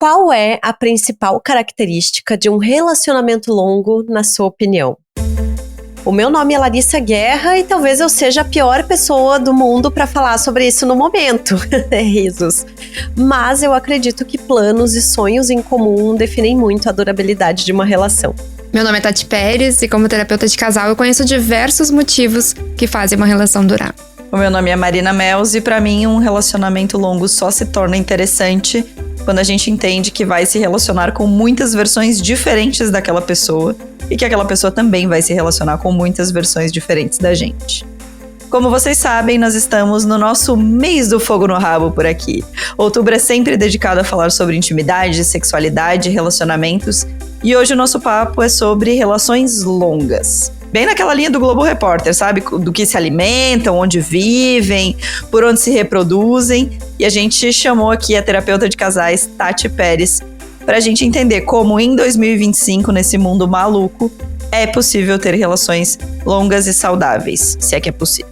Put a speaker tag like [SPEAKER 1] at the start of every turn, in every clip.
[SPEAKER 1] Qual é a principal característica de um relacionamento longo, na sua opinião? O meu nome é Larissa Guerra e talvez eu seja a pior pessoa do mundo para falar sobre isso no momento. Risos. Mas eu acredito que planos e sonhos em comum definem muito a durabilidade de uma relação.
[SPEAKER 2] Meu nome é Tati Pérez e como terapeuta de casal eu conheço diversos motivos que fazem uma relação durar.
[SPEAKER 3] O meu nome é Marina Mels e para mim um relacionamento longo só se torna interessante quando a gente entende que vai se relacionar com muitas versões diferentes daquela pessoa e que aquela pessoa também vai se relacionar com muitas versões diferentes da gente. Como vocês sabem, nós estamos no nosso mês do fogo no rabo por aqui. Outubro é sempre dedicado a falar sobre intimidade, sexualidade, relacionamentos e hoje o nosso papo é sobre relações longas. Bem naquela linha do Globo Repórter, sabe? Do que se alimentam, onde vivem, por onde se reproduzem. E a gente chamou aqui a terapeuta de casais, Tati Pérez, pra gente entender como em 2025, nesse mundo maluco, é possível ter relações longas e saudáveis, se é que é possível.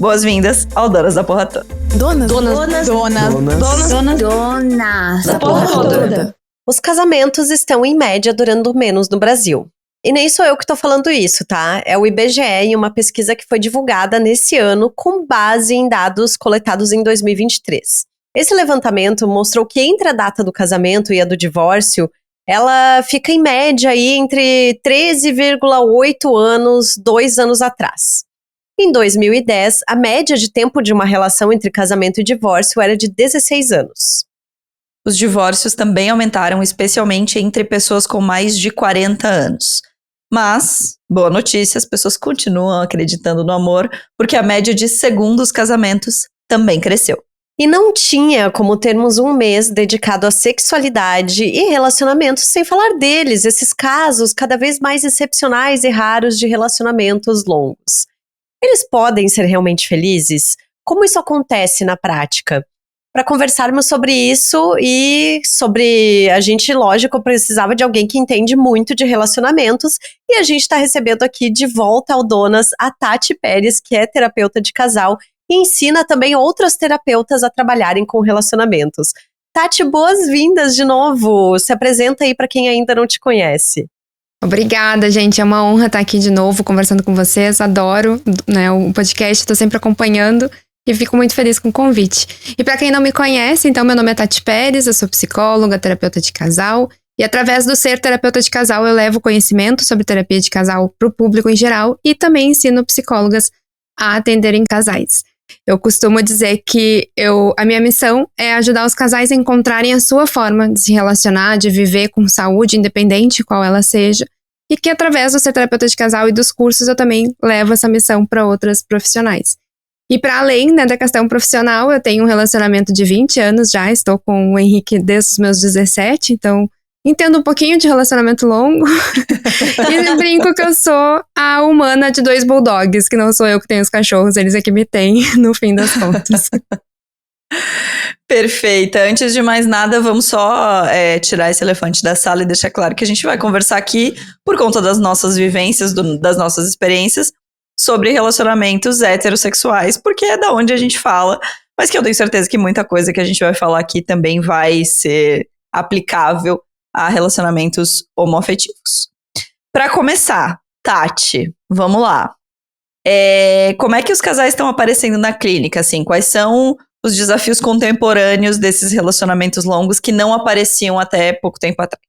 [SPEAKER 3] Boas-vindas ao Donas da Porra Toda.
[SPEAKER 4] Donas
[SPEAKER 1] da Porra Toda. Os casamentos estão, em média, durando menos no Brasil. E nem sou eu que tô falando isso, tá? É o IBGE em uma pesquisa que foi divulgada nesse ano com base em dados coletados em 2023. Esse levantamento mostrou que entre a data do casamento e a do divórcio, ela fica em média aí entre 13,8 anos, 2 anos atrás. Em 2010, a média de tempo de uma relação entre casamento e divórcio era de 16 anos.
[SPEAKER 3] Os divórcios também aumentaram, especialmente entre pessoas com mais de 40 anos. Mas, boa notícia, as pessoas continuam acreditando no amor, porque a média de segundos casamentos também cresceu.
[SPEAKER 1] E não tinha como termos um mês dedicado à sexualidade e relacionamentos sem falar deles, esses casos cada vez mais excepcionais e raros de relacionamentos longos. Eles podem ser realmente felizes? Como isso acontece na prática? Para conversarmos sobre isso e sobre a gente, lógico, precisava de alguém que entende muito de relacionamentos e a gente está recebendo aqui de volta ao Donas a Tati Pérez, que é terapeuta de casal e ensina também outras terapeutas a trabalharem com relacionamentos. Tati, boas-vindas de novo. Se apresenta aí para quem ainda não te conhece.
[SPEAKER 2] Obrigada, gente. É uma honra estar aqui de novo conversando com vocês. Adoro, né, o podcast, estou sempre acompanhando. E fico muito feliz com o convite. E para quem não me conhece, então meu nome é Tati Pérez, eu sou psicóloga, terapeuta de casal. E através do ser terapeuta de casal, eu levo conhecimento sobre terapia de casal para o público em geral e também ensino psicólogas a atenderem casais. Eu costumo dizer que a minha missão é ajudar os casais a encontrarem a sua forma de se relacionar, de viver com saúde, independente qual ela seja. E que através do ser terapeuta de casal e dos cursos, eu também levo essa missão para outras profissionais. E para além, né, da questão profissional, eu tenho um relacionamento de 20 anos já, estou com o Henrique desde os meus 17, então entendo um pouquinho de relacionamento longo. E brinco que eu sou a humana de 2 bulldogs, que não sou eu que tenho os cachorros, eles é que me têm, no fim das contas.
[SPEAKER 3] Perfeita. Antes de mais nada, vamos só tirar esse elefante da sala e deixar claro que a gente vai conversar aqui, por conta das nossas vivências, das nossas experiências, sobre relacionamentos heterossexuais, porque é da onde a gente fala, mas que eu tenho certeza que muita coisa que a gente vai falar aqui também vai ser aplicável a relacionamentos homoafetivos. Para começar, Tati, vamos lá. Como é que os casais estão aparecendo na clínica? Assim, quais são os desafios contemporâneos desses relacionamentos longos que não apareciam até pouco tempo atrás?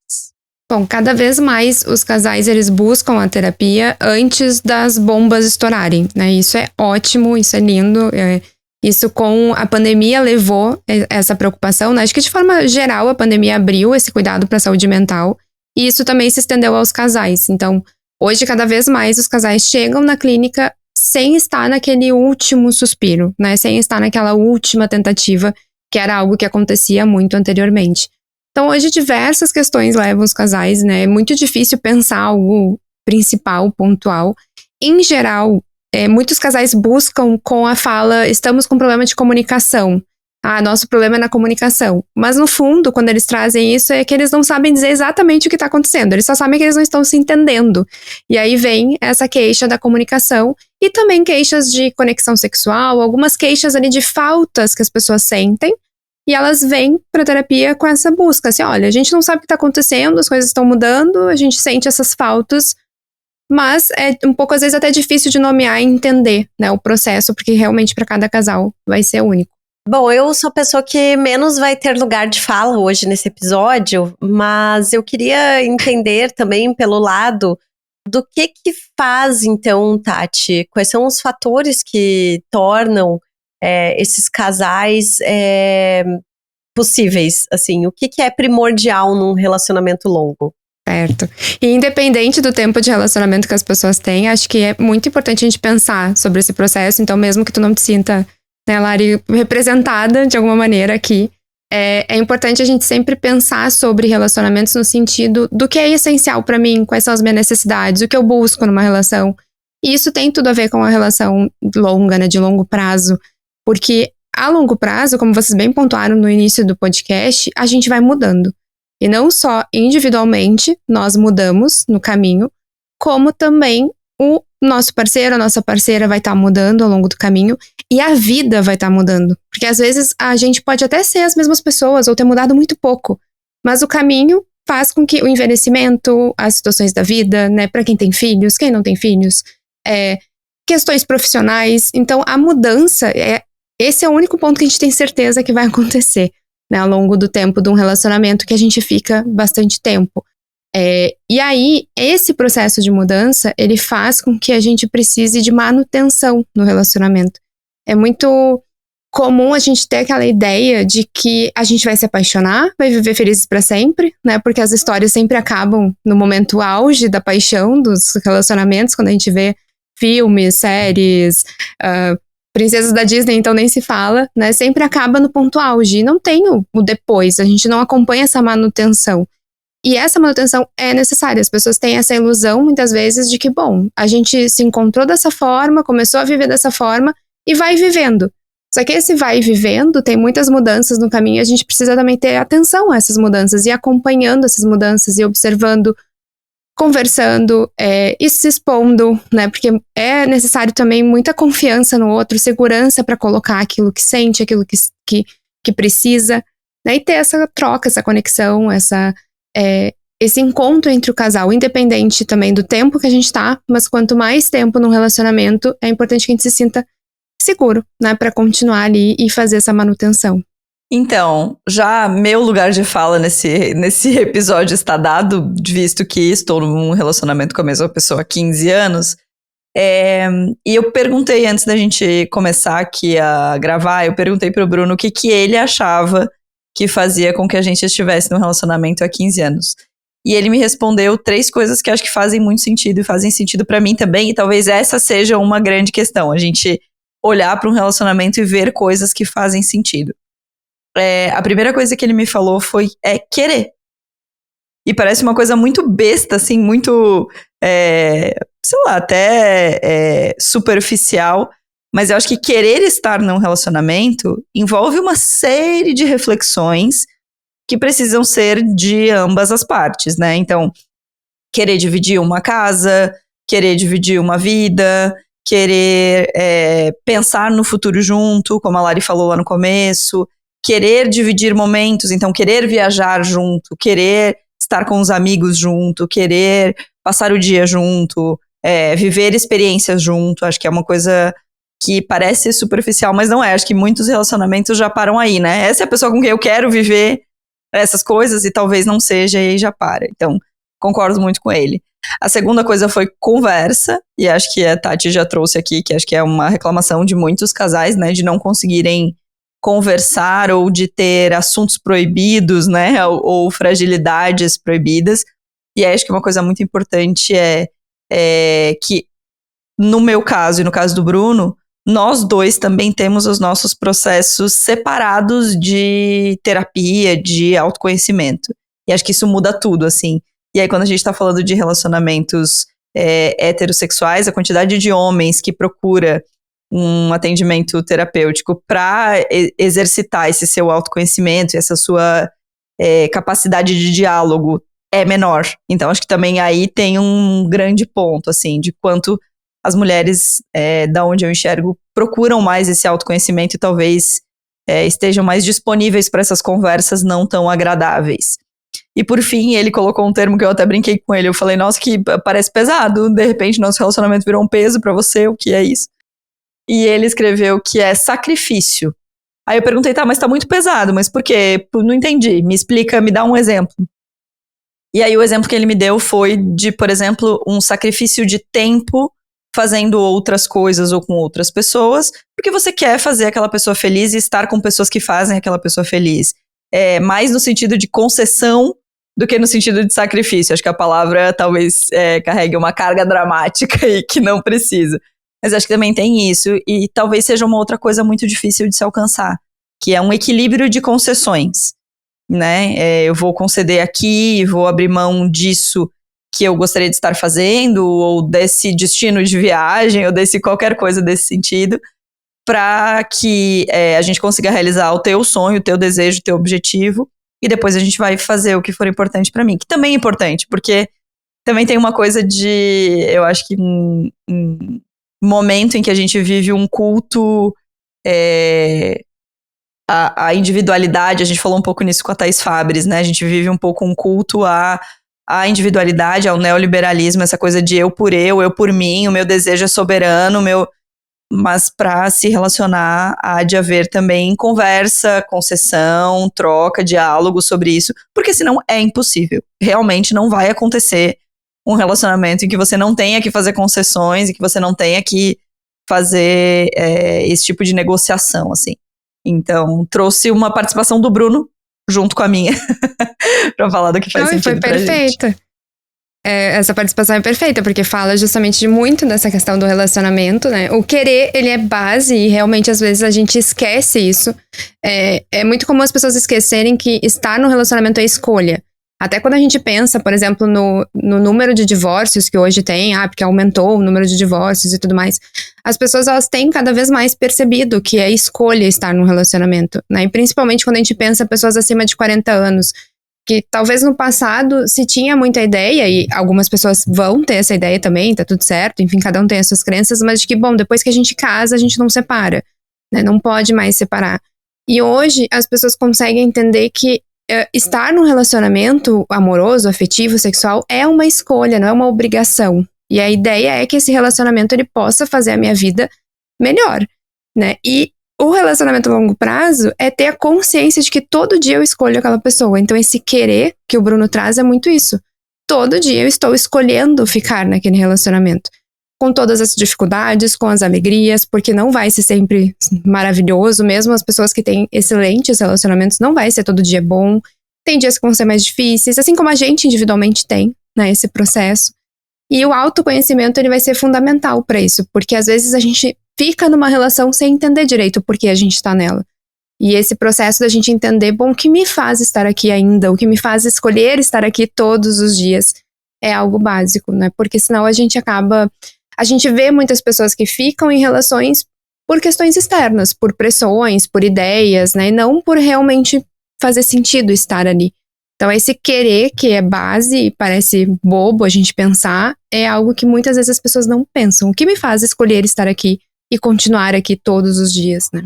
[SPEAKER 2] Bom, cada vez mais os casais, eles buscam a terapia antes das bombas estourarem, né? Isso é ótimo, isso é lindo. Isso com a pandemia levou essa preocupação, né? Acho que de forma geral a pandemia abriu esse cuidado para a saúde mental e isso também se estendeu aos casais. Então, hoje cada vez mais os casais chegam na clínica sem estar naquele último suspiro, né? Sem estar naquela última tentativa, que era algo que acontecia muito anteriormente. Então, hoje, diversas questões levam os casais, né? É muito difícil pensar algo principal, pontual. Em geral, muitos casais buscam com a fala, estamos com problema de comunicação. Nosso problema é na comunicação. Mas, no fundo, quando eles trazem isso, é que eles não sabem dizer exatamente o que está acontecendo. Eles só sabem que eles não estão se entendendo. E aí vem essa queixa da comunicação e também queixas de conexão sexual, algumas queixas ali de faltas que as pessoas sentem. E elas vêm pra terapia com essa busca, assim, olha, a gente não sabe o que tá acontecendo, as coisas estão mudando, a gente sente essas faltas, mas é um pouco, às vezes, até difícil de nomear e entender, né, o processo, porque realmente para cada casal vai ser único.
[SPEAKER 1] Bom, eu sou a pessoa que menos vai ter lugar de fala hoje nesse episódio, mas eu queria entender também pelo lado do que faz, então, Tati? Quais são os fatores que tornam esses casais possíveis? Assim, o que é primordial num relacionamento longo?
[SPEAKER 2] Certo. E independente do tempo de relacionamento que as pessoas têm, acho que é muito importante a gente pensar sobre esse processo. Então, mesmo que tu não te sinta, né, Lari, representada de alguma maneira aqui, é importante a gente sempre pensar sobre relacionamentos no sentido do que é essencial pra mim, quais são as minhas necessidades, o que eu busco numa relação. E isso tem tudo a ver com a relação longa, né, de longo prazo. Porque a longo prazo, como vocês bem pontuaram no início do podcast, a gente vai mudando. E não só individualmente nós mudamos no caminho, como também o nosso parceiro, a nossa parceira vai estar mudando ao longo do caminho e a vida vai estar mudando. Porque às vezes a gente pode até ser as mesmas pessoas ou ter mudado muito pouco, mas o caminho faz com que o envelhecimento, as situações da vida, né, para quem tem filhos, quem não tem filhos, questões profissionais. Então a mudança, esse é o único ponto que a gente tem certeza que vai acontecer, né, ao longo do tempo de um relacionamento que a gente fica bastante tempo. E aí, esse processo de mudança, ele faz com que a gente precise de manutenção no relacionamento. É muito comum a gente ter aquela ideia de que a gente vai se apaixonar, vai viver felizes para sempre, né, porque as histórias sempre acabam no momento auge da paixão dos relacionamentos, quando a gente vê filmes, séries, princesas da Disney, então nem se fala, né? Sempre acaba no ponto auge. E não tem o depois, a gente não acompanha essa manutenção. E essa manutenção é necessária. As pessoas têm essa ilusão, muitas vezes, de que, bom, a gente se encontrou dessa forma, começou a viver dessa forma e vai vivendo. Só que esse vai vivendo, tem muitas mudanças no caminho, a gente precisa também ter atenção a essas mudanças e acompanhando essas mudanças e observando, conversando e se expondo, né? Porque é necessário também muita confiança no outro, segurança para colocar aquilo que sente, aquilo que precisa, né? E ter essa troca, essa conexão, esse encontro entre o casal, independente também do tempo que a gente tá, mas quanto mais tempo num relacionamento, é importante que a gente se sinta seguro, né? Para continuar ali e fazer essa manutenção.
[SPEAKER 3] Então, já meu lugar de fala nesse episódio está dado, visto que estou num relacionamento com a mesma pessoa há 15 anos. E eu perguntei, antes da gente começar aqui a gravar, eu perguntei pro Bruno o que ele achava que fazia com que a gente estivesse num relacionamento há 15 anos. E ele me respondeu 3 coisas que acho que fazem muito sentido e fazem sentido pra mim também, e talvez essa seja uma grande questão, a gente olhar para um relacionamento e ver coisas que fazem sentido. A primeira coisa que ele me falou foi querer. E parece uma coisa muito besta, assim, muito, sei lá, até superficial. Mas eu acho que querer estar num relacionamento envolve uma série de reflexões que precisam ser de ambas as partes, né? Então, querer dividir uma casa, querer dividir uma vida, querer pensar no futuro junto, como a Lari falou lá no começo, querer dividir momentos, então querer viajar junto, querer estar com os amigos junto, querer passar o dia junto, viver experiências junto. Acho que é uma coisa que parece superficial, mas não é. Acho que muitos relacionamentos já param aí, né? Essa é a pessoa com quem eu quero viver essas coisas e talvez não seja, e aí já para. Então, concordo muito com ele. A segunda coisa foi conversa, e acho que a Tati já trouxe aqui, que acho que é uma reclamação de muitos casais, né, de não conseguirem conversar ou de ter assuntos proibidos, né, ou fragilidades proibidas. E acho que uma coisa muito importante é que, no meu caso e no caso do Bruno, nós dois também temos os nossos processos separados de terapia, de autoconhecimento. E acho que isso muda tudo, assim. E aí, quando a gente tá falando de relacionamentos heterossexuais, a quantidade de homens que procura um atendimento terapêutico para exercitar esse seu autoconhecimento e essa sua capacidade de diálogo é menor. Então, acho que também aí tem um grande ponto, assim, de quanto as mulheres, da onde eu enxergo, procuram mais esse autoconhecimento e talvez estejam mais disponíveis para essas conversas não tão agradáveis. E por fim, ele colocou um termo que eu até brinquei com ele. Eu falei, nossa, que parece pesado. De repente, nosso relacionamento virou um peso para você. O que é isso? E ele escreveu que é sacrifício. Aí eu perguntei, tá, mas tá muito pesado. Mas por quê? Não entendi. Me explica, me dá um exemplo. E aí o exemplo que ele me deu foi de, por exemplo, um sacrifício de tempo fazendo outras coisas ou com outras pessoas, porque você quer fazer aquela pessoa feliz e estar com pessoas que fazem aquela pessoa feliz. Mais no sentido de concessão do que no sentido de sacrifício. Acho que a palavra talvez carregue uma carga dramática e que não precisa. Mas acho que também tem isso, e talvez seja uma outra coisa muito difícil de se alcançar, que é um equilíbrio de concessões, né? Eu vou conceder aqui, vou abrir mão disso que eu gostaria de estar fazendo, ou desse destino de viagem, ou desse qualquer coisa desse sentido, para que a gente consiga realizar o teu sonho, o teu desejo, o teu objetivo, e depois a gente vai fazer o que for importante para mim, que também é importante, porque também tem uma coisa de, eu acho que um momento em que a gente vive um culto à individualidade, a gente falou um pouco nisso com a Thaís Fabres, né? A gente vive um pouco um culto à individualidade, ao neoliberalismo, essa coisa de eu por mim, o meu desejo é soberano, mas para se relacionar há de haver também conversa, concessão, troca, diálogo sobre isso, porque senão é impossível. Realmente não vai acontecer um relacionamento em que você não tenha que fazer concessões e que você não tenha que fazer esse tipo de negociação, assim. Então, trouxe uma participação do Bruno junto com a minha pra falar do que faz sentido pra gente.
[SPEAKER 2] Foi perfeita. Essa participação é perfeita, porque fala justamente de muito dessa questão do relacionamento, né? O querer, ele é base e realmente às vezes a gente esquece isso. É muito comum as pessoas esquecerem que estar no relacionamento é escolha. Até quando a gente pensa, por exemplo, no número de divórcios que hoje tem, porque aumentou o número de divórcios e tudo mais, as pessoas elas têm cada vez mais percebido que é escolha estar num relacionamento, né? E principalmente quando a gente pensa em pessoas acima de 40 anos, que talvez no passado se tinha muita ideia, e algumas pessoas vão ter essa ideia também, tá tudo certo, enfim, cada um tem as suas crenças, mas de que, bom, depois que a gente casa, a gente não separa, né? Não pode mais separar. E hoje as pessoas conseguem entender que estar num relacionamento amoroso, afetivo, sexual é uma escolha, não é uma obrigação. E a ideia é que esse relacionamento ele possa fazer a minha vida melhor, né? E o relacionamento a longo prazo é ter a consciência de que todo dia eu escolho aquela pessoa. Então esse querer que o Bruno traz é muito isso. Todo dia eu estou escolhendo ficar naquele relacionamento. Com todas as dificuldades, com as alegrias, porque não vai ser sempre maravilhoso, mesmo as pessoas que têm excelentes relacionamentos, não vai ser todo dia bom, tem dias que vão ser mais difíceis, assim como a gente individualmente tem, né, esse processo. E o autoconhecimento, ele vai ser fundamental para isso, porque às vezes a gente fica numa relação sem entender direito por que a gente tá nela. E esse processo da gente entender, bom, o que me faz estar aqui ainda, o que me faz escolher estar aqui todos os dias, é algo básico, né, porque senão a gente acaba... A gente vê muitas pessoas que ficam em relações por questões externas, por pressões, por ideias, né? E não por realmente fazer sentido estar ali. Então, esse querer, que é base e parece bobo a gente pensar, é algo que muitas vezes as pessoas não pensam. O que me faz escolher estar aqui e continuar aqui todos os dias, né?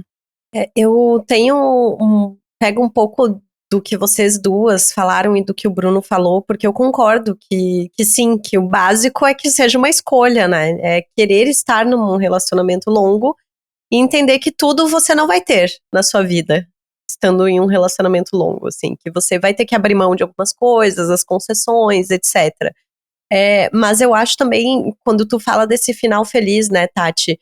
[SPEAKER 1] Eu pego um pouco do que vocês duas falaram e do que o Bruno falou, porque eu concordo que sim, que o básico é que seja uma escolha, né? É querer estar num relacionamento longo e entender que tudo você não vai ter na sua vida, estando em um relacionamento longo, assim, que você vai ter que abrir mão de algumas coisas, as concessões, etc. Mas eu acho também, quando tu fala desse final feliz, né, Tati,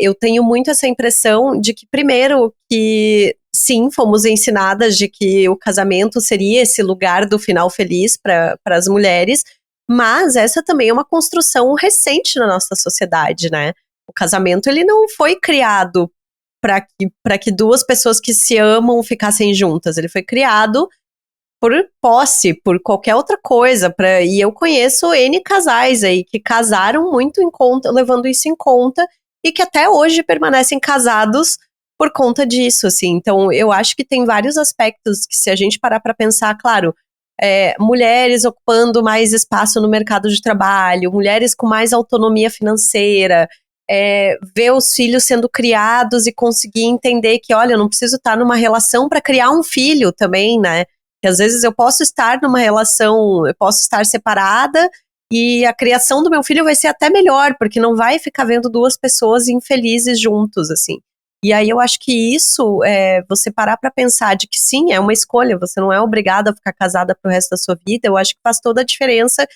[SPEAKER 1] eu tenho muito essa impressão de que, primeiro, que sim, fomos ensinadas de que o casamento seria esse lugar do final feliz para as mulheres, mas essa também é uma construção recente na nossa sociedade, né? O casamento, ele não foi criado para que duas pessoas que se amam ficassem juntas, ele foi criado por posse, por qualquer outra coisa, e eu conheço N casais aí que casaram muito levando isso em conta, e que até hoje permanecem casados por conta disso, assim. Então, eu acho que tem vários aspectos que, se a gente parar para pensar, claro, mulheres ocupando mais espaço no mercado de trabalho, mulheres com mais autonomia financeira, ver os filhos sendo criados e conseguir entender que, olha, eu não preciso estar numa relação para criar um filho também, né? Que às vezes eu posso estar numa relação, eu posso estar separada e a criação do meu filho vai ser até melhor, porque não vai ficar vendo duas pessoas infelizes juntos, assim. E aí eu acho que isso, você parar para pensar de que sim, é uma escolha, você não é obrigada a ficar casada pro resto da sua vida, eu acho que faz toda a diferença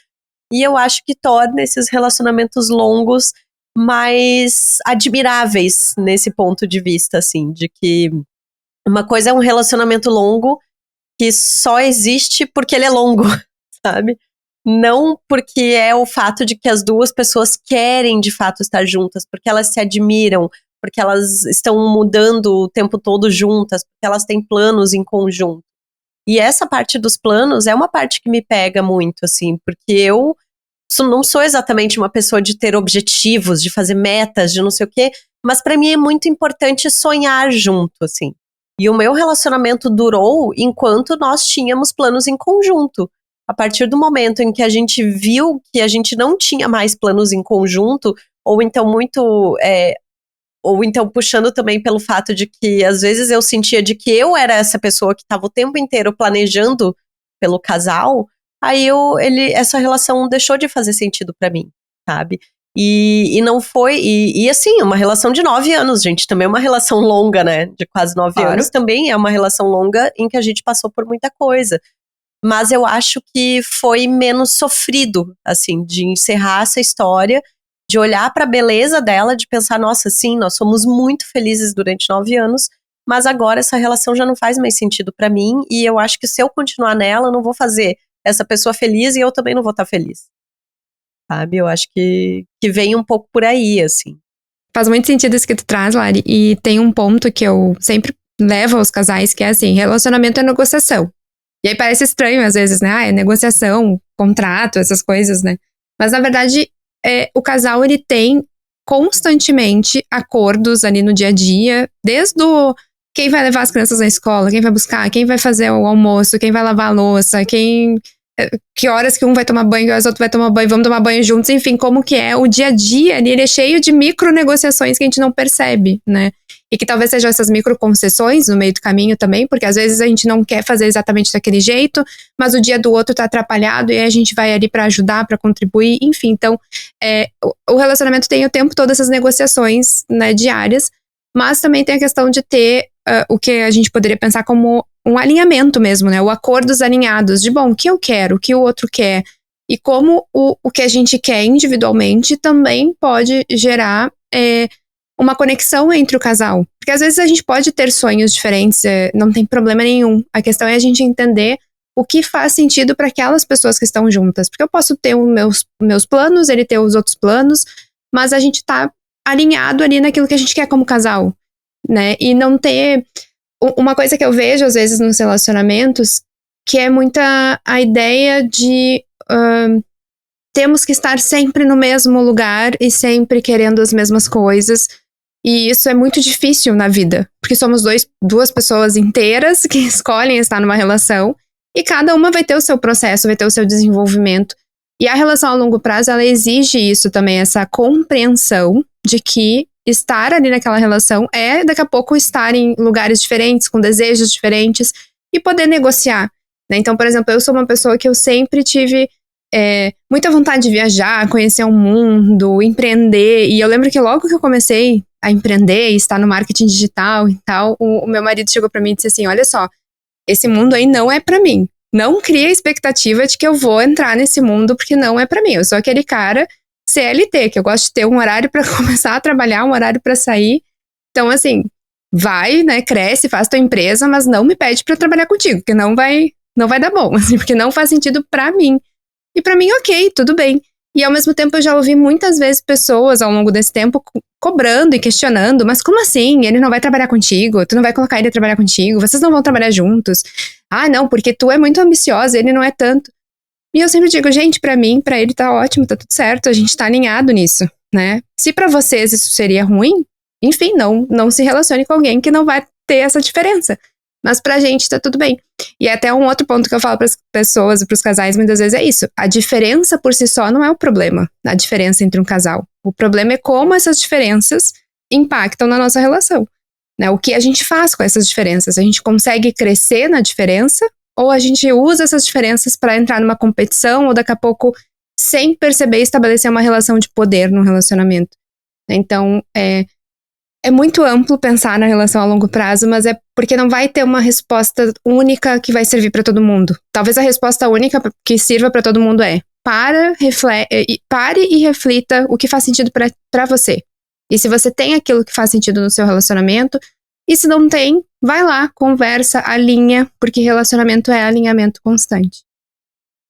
[SPEAKER 1] e eu acho que torna esses relacionamentos longos mais admiráveis nesse ponto de vista, assim, de que uma coisa é um relacionamento longo que só existe porque ele é longo, sabe? Não porque é o fato de que as duas pessoas querem de fato estar juntas, porque elas se admiram, porque elas estão mudando o tempo todo juntas, porque elas têm planos em conjunto. E essa parte dos planos é uma parte que me pega muito, assim, porque eu não sou exatamente uma pessoa de ter objetivos, de fazer metas, de não sei o quê, mas pra mim é muito importante sonhar junto, assim. E o meu relacionamento durou enquanto nós tínhamos planos em conjunto. A partir do momento em que a gente viu que a gente não tinha mais planos em conjunto, ou então puxando também pelo fato de que às vezes eu sentia de que eu era essa pessoa que estava o tempo inteiro planejando pelo casal, aí essa relação deixou de fazer sentido pra mim, sabe? E não foi, assim, uma relação de 9 anos, gente, também é uma relação longa, né, de quase 9 anos, também é uma relação longa em que a gente passou por muita coisa, mas eu acho que foi menos sofrido, assim, de encerrar essa história, de olhar pra beleza dela, de pensar, nossa, sim, nós somos muito felizes durante 9 anos, mas agora essa relação já não faz mais sentido pra mim, e eu acho que se eu continuar nela, eu não vou fazer essa pessoa feliz e eu também não vou estar feliz. Sabe? Eu acho que vem um pouco por aí, assim.
[SPEAKER 2] Faz muito sentido isso que tu traz, Lari. E tem um ponto que eu sempre levo aos casais, que é assim, relacionamento é negociação. E aí parece estranho às vezes, né? É negociação, contrato, essas coisas, né? Mas na verdade, o casal, ele tem constantemente acordos ali no dia a dia, desde quem vai levar as crianças na escola, quem vai buscar, quem vai fazer o almoço, quem vai lavar a louça, que horas que um vai tomar banho, que horas o outro vai tomar banho, vamos tomar banho juntos, enfim, como que é o dia a dia ali, ele é cheio de micro negociações que a gente não percebe, né? E que talvez sejam essas micro concessões no meio do caminho também, porque às vezes a gente não quer fazer exatamente daquele jeito, mas o dia do outro tá atrapalhado e aí a gente vai ali pra ajudar, pra contribuir, enfim. Então, o relacionamento tem o tempo todo essas negociações, né, diárias, mas também tem a questão de ter o que a gente poderia pensar como um alinhamento mesmo, né? O acordos alinhados de, bom, o que eu quero, o que o outro quer, e como o que a gente quer individualmente também pode gerar uma conexão entre o casal. Porque às vezes a gente pode ter sonhos diferentes, não tem problema nenhum. A questão é a gente entender o que faz sentido para aquelas pessoas que estão juntas. Porque eu posso ter os meus planos, ele ter os outros planos, mas a gente tá alinhado ali naquilo que a gente quer como casal, né? E não ter... Uma coisa que eu vejo, às vezes, nos relacionamentos, que é muita a ideia de temos que estar sempre no mesmo lugar e sempre querendo as mesmas coisas. E isso é muito difícil na vida, porque somos duas pessoas inteiras que escolhem estar numa relação e cada uma vai ter o seu processo, vai ter o seu desenvolvimento. E a relação a longo prazo, ela exige isso também, essa compreensão de que estar ali naquela relação daqui a pouco, estar em lugares diferentes, com desejos diferentes e poder negociar, né? Então, por exemplo, eu sou uma pessoa que eu sempre tive muita vontade de viajar, conhecer o mundo, empreender. E eu lembro que logo que eu comecei a empreender e estar no marketing digital e tal, o meu marido chegou pra mim e disse assim, olha só, esse mundo aí não é pra mim. Não cria a expectativa de que eu vou entrar nesse mundo, porque não é pra mim. Eu sou aquele cara CLT, que eu gosto de ter um horário pra começar a trabalhar, um horário pra sair. Então, assim, vai, né, cresce, faz tua empresa, mas não me pede pra trabalhar contigo, porque não vai dar bom, assim, porque não faz sentido pra mim. E pra mim, ok, tudo bem. E ao mesmo tempo eu já ouvi muitas vezes pessoas ao longo desse tempo cobrando e questionando, mas como assim? Ele não vai trabalhar contigo? Tu não vai colocar ele a trabalhar contigo? Vocês não vão trabalhar juntos? Ah, não, porque tu é muito ambiciosa, ele não é tanto. E eu sempre digo, gente, pra mim, pra ele tá ótimo, tá tudo certo, a gente tá alinhado nisso, né? Se pra vocês isso seria ruim, enfim, não se relacione com alguém que não vai ter essa diferença. Mas pra gente tá tudo bem. E até um outro ponto que eu falo pras pessoas e pros casais muitas vezes é isso. A diferença por si só não é o problema, a diferença entre um casal. O problema é como essas diferenças impactam na nossa relação, né? O que a gente faz com essas diferenças? A gente consegue crescer na diferença ou a gente usa essas diferenças pra entrar numa competição ou daqui a pouco, sem perceber, estabelecer uma relação de poder num relacionamento? Então, é muito amplo pensar na relação a longo prazo, mas é porque não vai ter uma resposta única que vai servir para todo mundo. Talvez a resposta única que sirva para todo mundo é pare e reflita o que faz sentido para você. E se você tem aquilo que faz sentido no seu relacionamento, e se não tem, vai lá, conversa, alinha, porque relacionamento é alinhamento constante.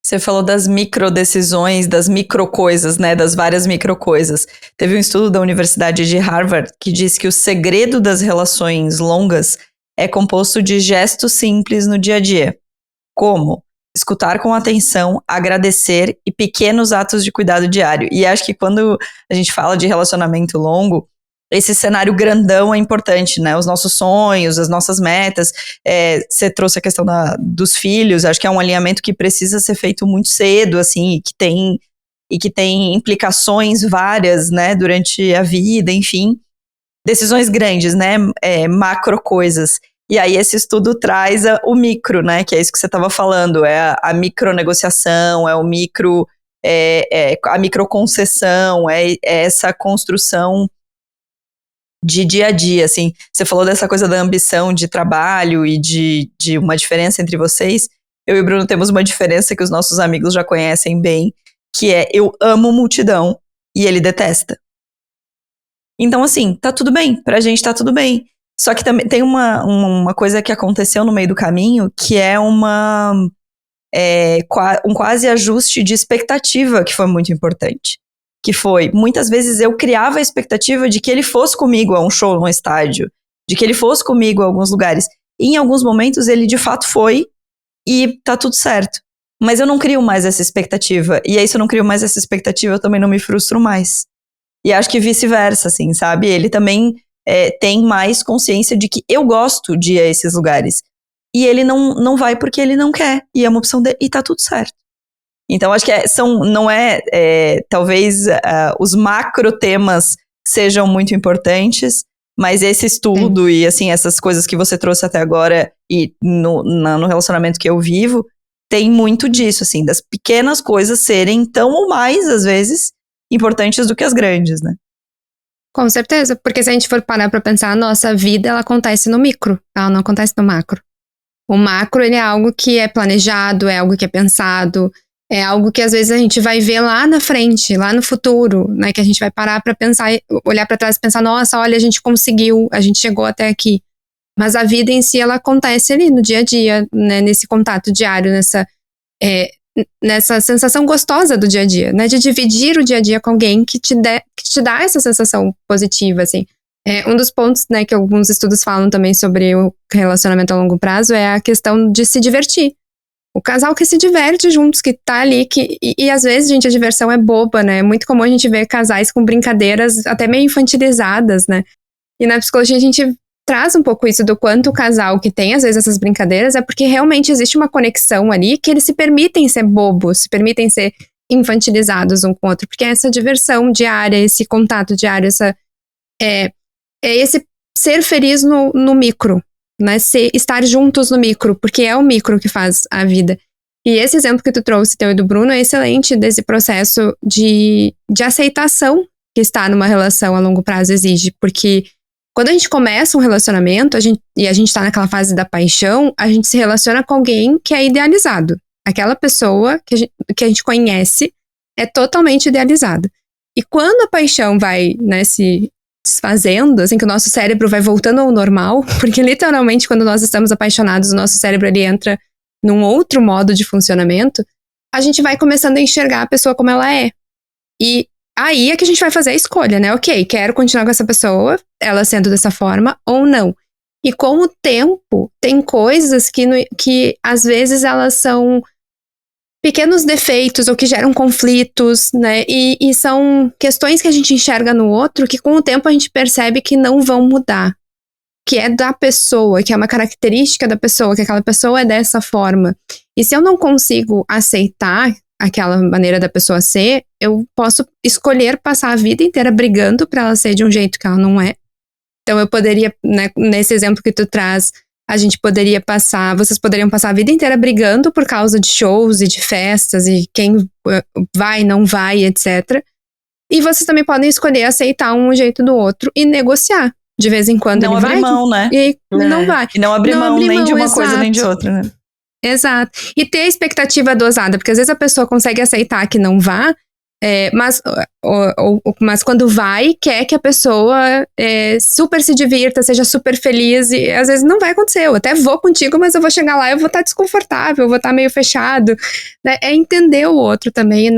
[SPEAKER 3] Você falou das microdecisões, das microcoisas, né? Das várias microcoisas. Teve um estudo da Universidade de Harvard que diz que o segredo das relações longas é composto de gestos simples no dia a dia. Como? Escutar com atenção, agradecer e pequenos atos de cuidado diário. E acho que quando a gente fala de relacionamento longo, esse cenário grandão é importante, né? Os nossos sonhos, as nossas metas. Você trouxe a questão dos filhos, acho que é um alinhamento que precisa ser feito muito cedo, assim, e que tem implicações várias, né, durante a vida, enfim. Decisões grandes, né? Macro coisas. E aí esse estudo traz o micro, né? Que é isso que você estava falando, é a micronegociação, é o micro, a microconcessão, é essa construção de dia a dia, assim. Você falou dessa coisa da ambição de trabalho e de uma diferença entre vocês. Eu e o Bruno temos uma diferença que os nossos amigos já conhecem bem, que é eu amo multidão e ele detesta. Então, assim, tá tudo bem, pra gente tá tudo bem. Só que também tem uma coisa que aconteceu no meio do caminho, que é um quase ajuste de expectativa que foi muito importante. Que foi, muitas vezes eu criava a expectativa de que ele fosse comigo a um show, num estádio, de que ele fosse comigo a alguns lugares. E em alguns momentos ele de fato foi e tá tudo certo. Mas eu não crio mais essa expectativa. E aí se eu não crio mais essa expectativa, eu também não me frustro mais. E acho que vice-versa, assim, sabe? Ele também tem mais consciência de que eu gosto de ir a esses lugares. E ele não vai porque ele não quer. E é uma opção dele. E tá tudo certo. Então, acho que talvez os macro temas sejam muito importantes, mas esse estudo e, assim, essas coisas que você trouxe até agora e no relacionamento que eu vivo, tem muito disso, assim, das pequenas coisas serem tão ou mais, às vezes, importantes do que as grandes, né?
[SPEAKER 2] Com certeza, porque se a gente for parar pra pensar, a nossa vida, ela acontece no micro, ela não acontece no macro. O macro, ele é algo que é planejado, é algo que é pensado, é algo que às vezes a gente vai ver lá na frente, lá no futuro, né? Que a gente vai parar pra pensar, olhar pra trás e pensar, nossa, olha, a gente conseguiu, a gente chegou até aqui. Mas a vida em si, ela acontece ali no dia a dia, né? Nesse contato diário, nessa sensação gostosa do dia a dia, né? De dividir o dia a dia com alguém que te dá essa sensação positiva, assim. Um dos pontos, né, que alguns estudos falam também sobre o relacionamento a longo prazo é a questão de se divertir. O casal que se diverte juntos, que tá ali, e às vezes, gente, a diversão é boba, né? É muito comum a gente ver casais com brincadeiras até meio infantilizadas, né? E na psicologia a gente traz um pouco isso do quanto o casal que tem, às vezes, essas brincadeiras é porque realmente existe uma conexão ali que eles se permitem ser bobos, se permitem ser infantilizados um com o outro, porque é essa diversão diária, esse contato diário, esse ser feliz no micro, né? Estar juntos no micro, porque é o micro que faz a vida. E esse exemplo que tu trouxe, teu e do Bruno, é excelente desse processo de aceitação que estar numa relação a longo prazo exige, porque quando a gente começa um relacionamento, a gente tá naquela fase da paixão, a gente se relaciona com alguém que é idealizado. Aquela pessoa que a gente conhece é totalmente idealizada. E quando a paixão vai, né, se desfazendo, assim, que o nosso cérebro vai voltando ao normal, porque literalmente quando nós estamos apaixonados, o nosso cérebro ele entra num outro modo de funcionamento, a gente vai começando a enxergar a pessoa como ela é. E aí é que a gente vai fazer a escolha, né? Ok, quero continuar com essa pessoa, ela sendo dessa forma ou não. E com o tempo, tem coisas que às vezes elas são pequenos defeitos ou que geram conflitos, né? E são questões que a gente enxerga no outro que com o tempo a gente percebe que não vão mudar. que é da pessoa, que é uma característica da pessoa, que aquela pessoa é dessa forma. E se eu não consigo aceitar aquela maneira da pessoa ser, eu posso escolher passar a vida inteira brigando pra ela ser de um jeito que ela não é. Então eu poderia, né, nesse exemplo que tu traz, vocês poderiam passar a vida inteira brigando por causa de shows e de festas e quem vai, não vai, etc. E vocês também podem escolher aceitar um jeito do outro e negociar. De vez em quando
[SPEAKER 3] não
[SPEAKER 2] ele
[SPEAKER 3] abrir
[SPEAKER 2] vai,
[SPEAKER 3] mão, né?
[SPEAKER 2] E não vai.
[SPEAKER 3] E não abrir mão nem de uma coisa nem de outra, né?
[SPEAKER 2] Exato. E ter a expectativa dosada, porque às vezes a pessoa consegue aceitar que não vá, mas quando vai, quer que a pessoa super se divirta, seja super feliz, e às vezes não vai acontecer. Eu até vou contigo, mas eu vou chegar lá e eu vou estar desconfortável, eu vou estar meio fechado. Né? É entender o outro também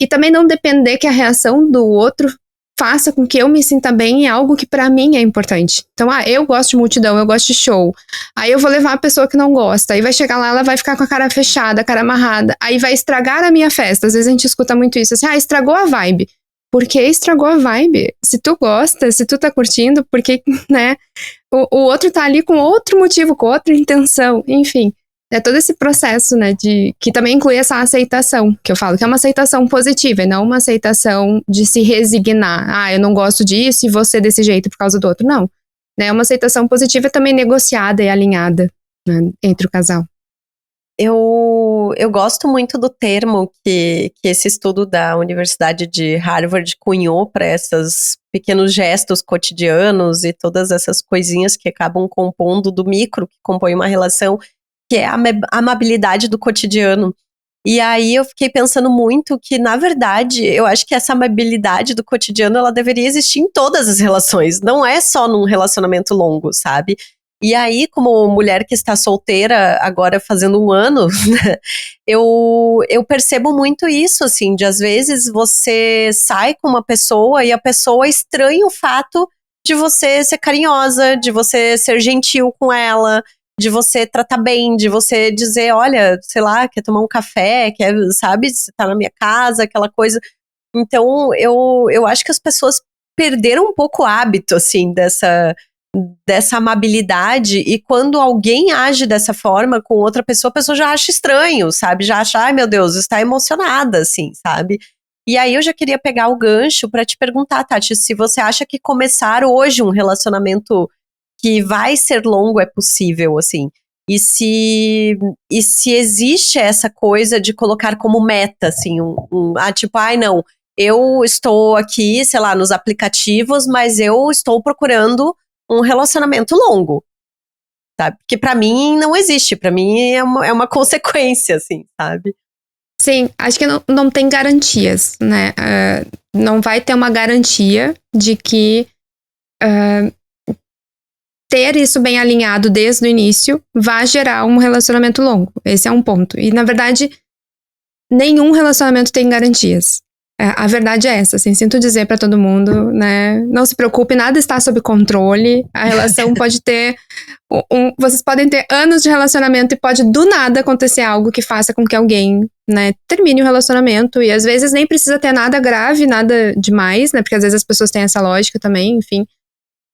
[SPEAKER 2] e também não depender que a reação do outro faça com que eu me sinta bem em algo que pra mim é importante. Então, eu gosto de multidão, eu gosto de show. Aí eu vou levar a pessoa que não gosta. Aí vai chegar lá, ela vai ficar com a cara fechada, a cara amarrada. Aí vai estragar a minha festa. Às vezes a gente escuta muito isso, assim, estragou a vibe. Por que estragou a vibe? Se tu gosta, se tu tá curtindo, porque, né, o outro tá ali com outro motivo, com outra intenção, enfim. É todo esse processo, né, que também inclui essa aceitação, que eu falo que é uma aceitação positiva, e não uma aceitação de se resignar. Eu não gosto disso e vou ser desse jeito por causa do outro. Não. É uma aceitação positiva também negociada e alinhada, né, entre o casal.
[SPEAKER 1] Eu gosto muito do termo que esse estudo da Universidade de Harvard cunhou para esses pequenos gestos cotidianos e todas essas coisinhas que acabam compondo do micro, que compõe uma relação, que é a amabilidade do cotidiano. E aí eu fiquei pensando muito que, na verdade, eu acho que essa amabilidade do cotidiano, ela deveria existir em todas as relações, não é só num relacionamento longo, sabe? E aí, como mulher que está solteira, agora fazendo 1 ano, né, eu percebo muito isso, assim, de às vezes você sai com uma pessoa e a pessoa estranha o fato de você ser carinhosa, de você ser gentil com ela, de você tratar bem, de você dizer, olha, sei lá, quer tomar um café, quer, sabe, você tá na minha casa, aquela coisa. Então, eu acho que as pessoas perderam um pouco o hábito, assim, dessa amabilidade, e quando alguém age dessa forma com outra pessoa, a pessoa já acha estranho, sabe, já acha, ai meu Deus, está emocionada, assim, sabe. E aí eu já queria pegar o gancho pra te perguntar, Tati, se você acha que começar hoje um relacionamento que vai ser longo é possível, assim. E se existe essa coisa de colocar como meta, assim, tipo, não, eu estou aqui, sei lá, nos aplicativos, mas eu estou procurando um relacionamento longo, sabe? Porque pra mim não existe, pra mim é uma consequência, assim, sabe?
[SPEAKER 2] Sim, acho que não tem garantias, né? Não vai ter uma garantia de que ter isso bem alinhado desde o início vai gerar um relacionamento longo. Esse é um ponto. E, na verdade, nenhum relacionamento tem garantias. A verdade é essa, assim, sinto dizer pra todo mundo, né? Não se preocupe, nada está sob controle. A relação pode ter... vocês podem ter anos de relacionamento e pode, do nada, acontecer algo que faça com que alguém, né, termine o relacionamento. E, às vezes, nem precisa ter nada grave, nada demais, né? Porque, às vezes, as pessoas têm essa lógica também, enfim.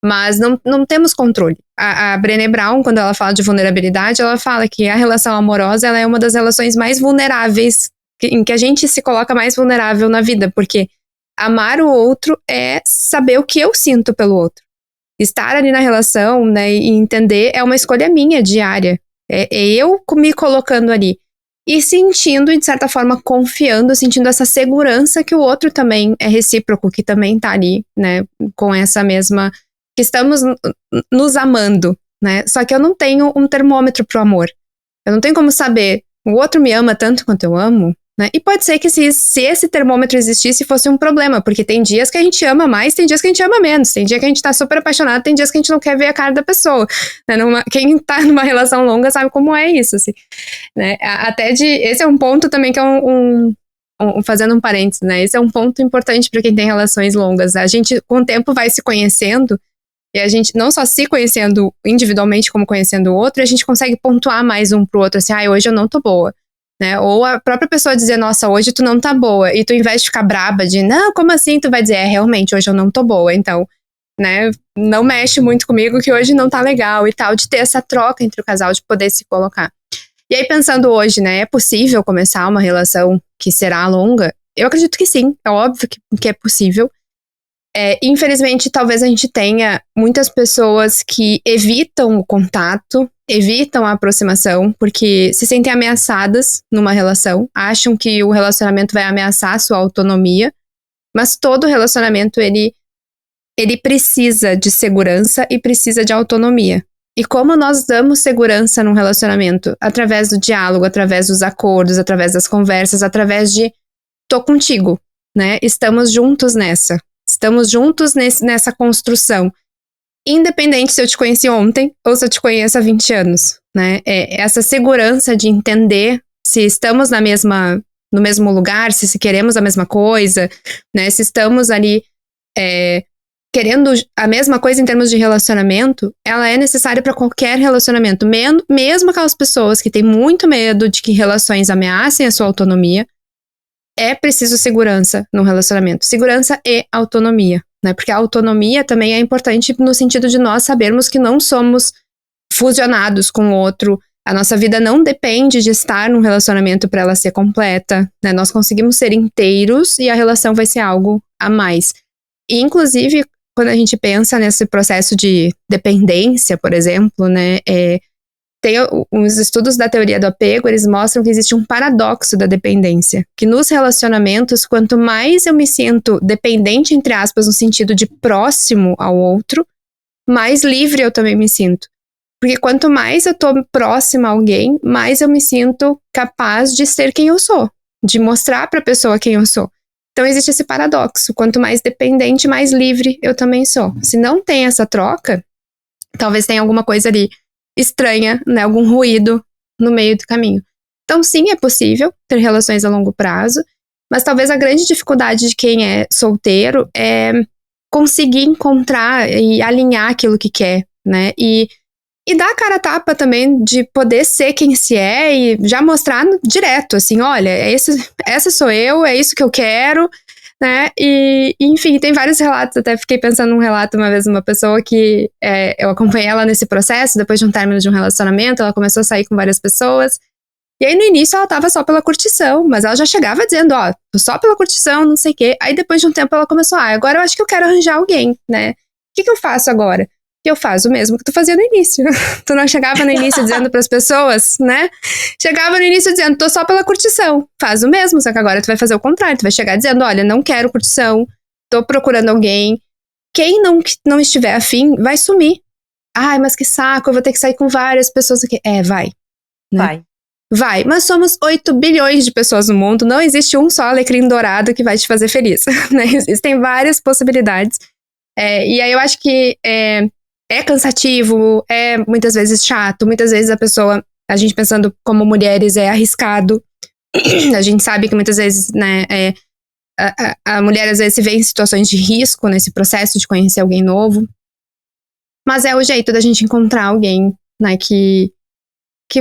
[SPEAKER 2] Mas não temos controle. A Brené Brown, quando ela fala de vulnerabilidade, ela fala que a relação amorosa, ela é uma das relações mais vulneráveis, em que a gente se coloca mais vulnerável na vida, porque amar o outro é saber o que eu sinto pelo outro. Estar ali na relação, né, e entender é uma escolha minha diária. É eu me colocando ali. E sentindo, e de certa forma, confiando, sentindo essa segurança que o outro também é recíproco, que também tá ali, né, com essa mesma... que estamos nos amando, né? Só que eu não tenho um termômetro pro amor. Eu não tenho como saber, o outro me ama tanto quanto eu amo, né? E pode ser que se esse termômetro existisse, fosse um problema, porque tem dias que a gente ama mais, tem dias que a gente ama menos, tem dia que a gente tá super apaixonado, tem dias que a gente não quer ver a cara da pessoa, né? Quem tá numa relação longa sabe como é isso, assim, né? Esse é um ponto também que é fazendo um parênteses, né? Esse é um ponto importante para quem tem relações longas. A gente, com o tempo, vai se conhecendo. E a gente não só se conhecendo individualmente, como conhecendo o outro, a gente consegue pontuar mais um pro outro, assim, hoje eu não tô boa, né? Ou a própria pessoa dizer, nossa, hoje tu não tá boa. E tu, em vez de ficar braba de, não, como assim? Tu vai dizer, realmente, hoje eu não tô boa. Então, né, não mexe muito comigo, que hoje não tá legal e tal, de ter essa troca entre o casal, de poder se colocar. E aí, pensando hoje, né, é possível começar uma relação que será longa? Eu acredito que sim, é óbvio que é possível. Infelizmente, talvez a gente tenha muitas pessoas que evitam o contato, evitam a aproximação, porque se sentem ameaçadas numa relação, acham que o relacionamento vai ameaçar a sua autonomia, mas todo relacionamento, ele precisa de segurança e precisa de autonomia. E como nós damos segurança num relacionamento? Através do diálogo, através dos acordos, através das conversas, através de tô contigo, né? Estamos juntos nessa. Estamos juntos nessa construção. Independente se eu te conheci ontem ou se eu te conheço há 20 anos, né? Essa segurança de entender se estamos no mesmo lugar, se queremos a mesma coisa, né? Se estamos ali querendo a mesma coisa em termos de relacionamento, ela é necessária para qualquer relacionamento. Mesmo aquelas pessoas que têm muito medo de que relações ameacem a sua autonomia, é preciso segurança no relacionamento. Segurança e autonomia, né? Porque a autonomia também é importante no sentido de nós sabermos que não somos fusionados com o outro. A nossa vida não depende de estar num relacionamento para ela ser completa, né? Nós conseguimos ser inteiros e a relação vai ser algo a mais. E, inclusive, quando a gente pensa nesse processo de dependência, por exemplo, né? Tem uns estudos da teoria do apego, eles mostram que existe um paradoxo da dependência. Que nos relacionamentos, quanto mais eu me sinto dependente, entre aspas, no sentido de próximo ao outro, mais livre eu também me sinto. Porque quanto mais eu tô próxima a alguém, mais eu me sinto capaz de ser quem eu sou. De mostrar pra pessoa quem eu sou. Então existe esse paradoxo. Quanto mais dependente, mais livre eu também sou. Se não tem essa troca, talvez tenha alguma coisa ali estranha, né, algum ruído no meio do caminho. Então, sim, é possível ter relações a longo prazo, mas talvez a grande dificuldade de quem é solteiro é conseguir encontrar e alinhar aquilo que quer, né, e dar a cara a tapa também de poder ser quem se é e já mostrar direto, assim, olha, essa sou eu, é isso que eu quero, né, e enfim, tem vários relatos, até fiquei pensando num relato uma vez de uma pessoa que eu acompanhei ela nesse processo, depois de um término de um relacionamento, ela começou a sair com várias pessoas, e aí no início ela tava só pela curtição, mas ela já chegava dizendo, tô só pela curtição, não sei o quê, aí depois de um tempo ela começou, agora eu acho que eu quero arranjar alguém, né, o que eu faço agora? Que eu faço o mesmo que tu fazia no início. Tu não chegava no início dizendo pras pessoas, né? Chegava no início dizendo, tô só pela curtição. Faz o mesmo, só que agora tu vai fazer o contrário. Tu vai chegar dizendo, olha, não quero curtição, tô procurando alguém. Quem não estiver afim, vai sumir. Ai, mas que saco, eu vou ter que sair com várias pessoas aqui. Vai. Né? Vai. Mas somos 8 bilhões de pessoas no mundo, não existe um só alecrim dourado que vai te fazer feliz. Né? Existem várias possibilidades. E aí eu acho que é cansativo, é muitas vezes chato, muitas vezes a gente pensando como mulheres é arriscado, a gente sabe que muitas vezes, né, a mulher às vezes se vê em situações de risco nesse processo de conhecer alguém novo, mas é o jeito da gente encontrar alguém, né, que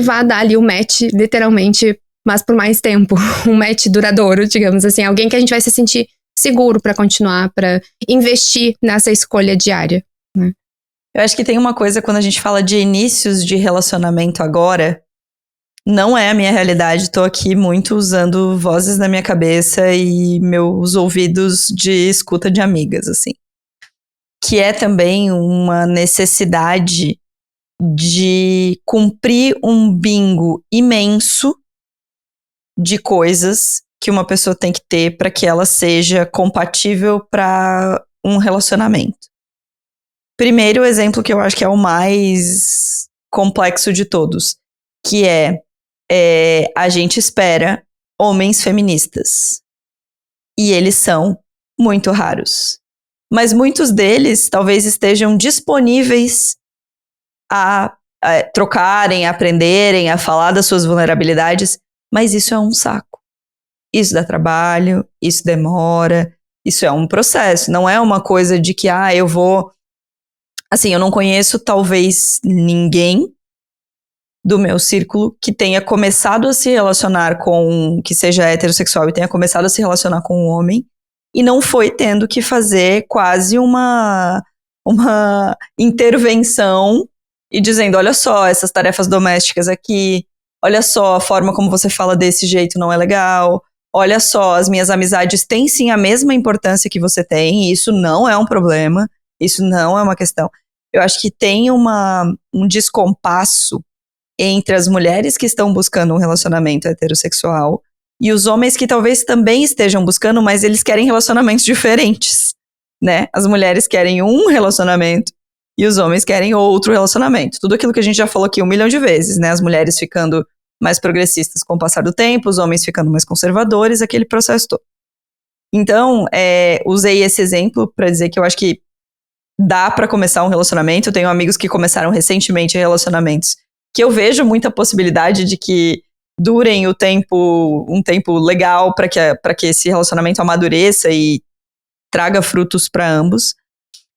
[SPEAKER 2] vá dar ali um match, literalmente, mas por mais tempo, um match duradouro, digamos assim, alguém que a gente vai se sentir seguro pra continuar, pra investir nessa escolha diária, né.
[SPEAKER 3] Eu acho que tem uma coisa quando a gente fala de inícios de relacionamento agora, não é a minha realidade, tô aqui muito usando vozes na minha cabeça e meus ouvidos de escuta de amigas, assim. Que é também uma necessidade de cumprir um bingo imenso de coisas que uma pessoa tem que ter para que ela seja compatível para um relacionamento. Primeiro exemplo que eu acho que é o mais complexo de todos, que a gente espera homens feministas. E eles são muito raros. Mas muitos deles talvez estejam disponíveis a trocarem, a aprenderem, a falar das suas vulnerabilidades, mas isso é um saco. Isso dá trabalho, isso demora, isso é um processo, não é uma coisa de que, eu vou... Assim, eu não conheço talvez ninguém do meu círculo que tenha começado a se relacionar que seja heterossexual e tenha começado a se relacionar com um homem e não foi tendo que fazer quase uma uma intervenção e dizendo, olha só, essas tarefas domésticas aqui, olha só, a forma como você fala desse jeito não é legal, olha só, as minhas amizades têm sim a mesma importância que você tem, e isso não é um problema, isso não é uma questão. Eu acho que tem um descompasso entre as mulheres que estão buscando um relacionamento heterossexual e os homens que talvez também estejam buscando, mas eles querem relacionamentos diferentes, né? As mulheres querem um relacionamento e os homens querem outro relacionamento. Tudo aquilo que a gente já falou aqui 1 milhão de vezes, né? As mulheres ficando mais progressistas com o passar do tempo, os homens ficando mais conservadores, aquele processo todo. Então, usei esse exemplo para dizer que eu acho que dá para começar um relacionamento. Eu tenho amigos que começaram recentemente relacionamentos que eu vejo muita possibilidade de que durem um tempo legal para que esse relacionamento amadureça e traga frutos para ambos.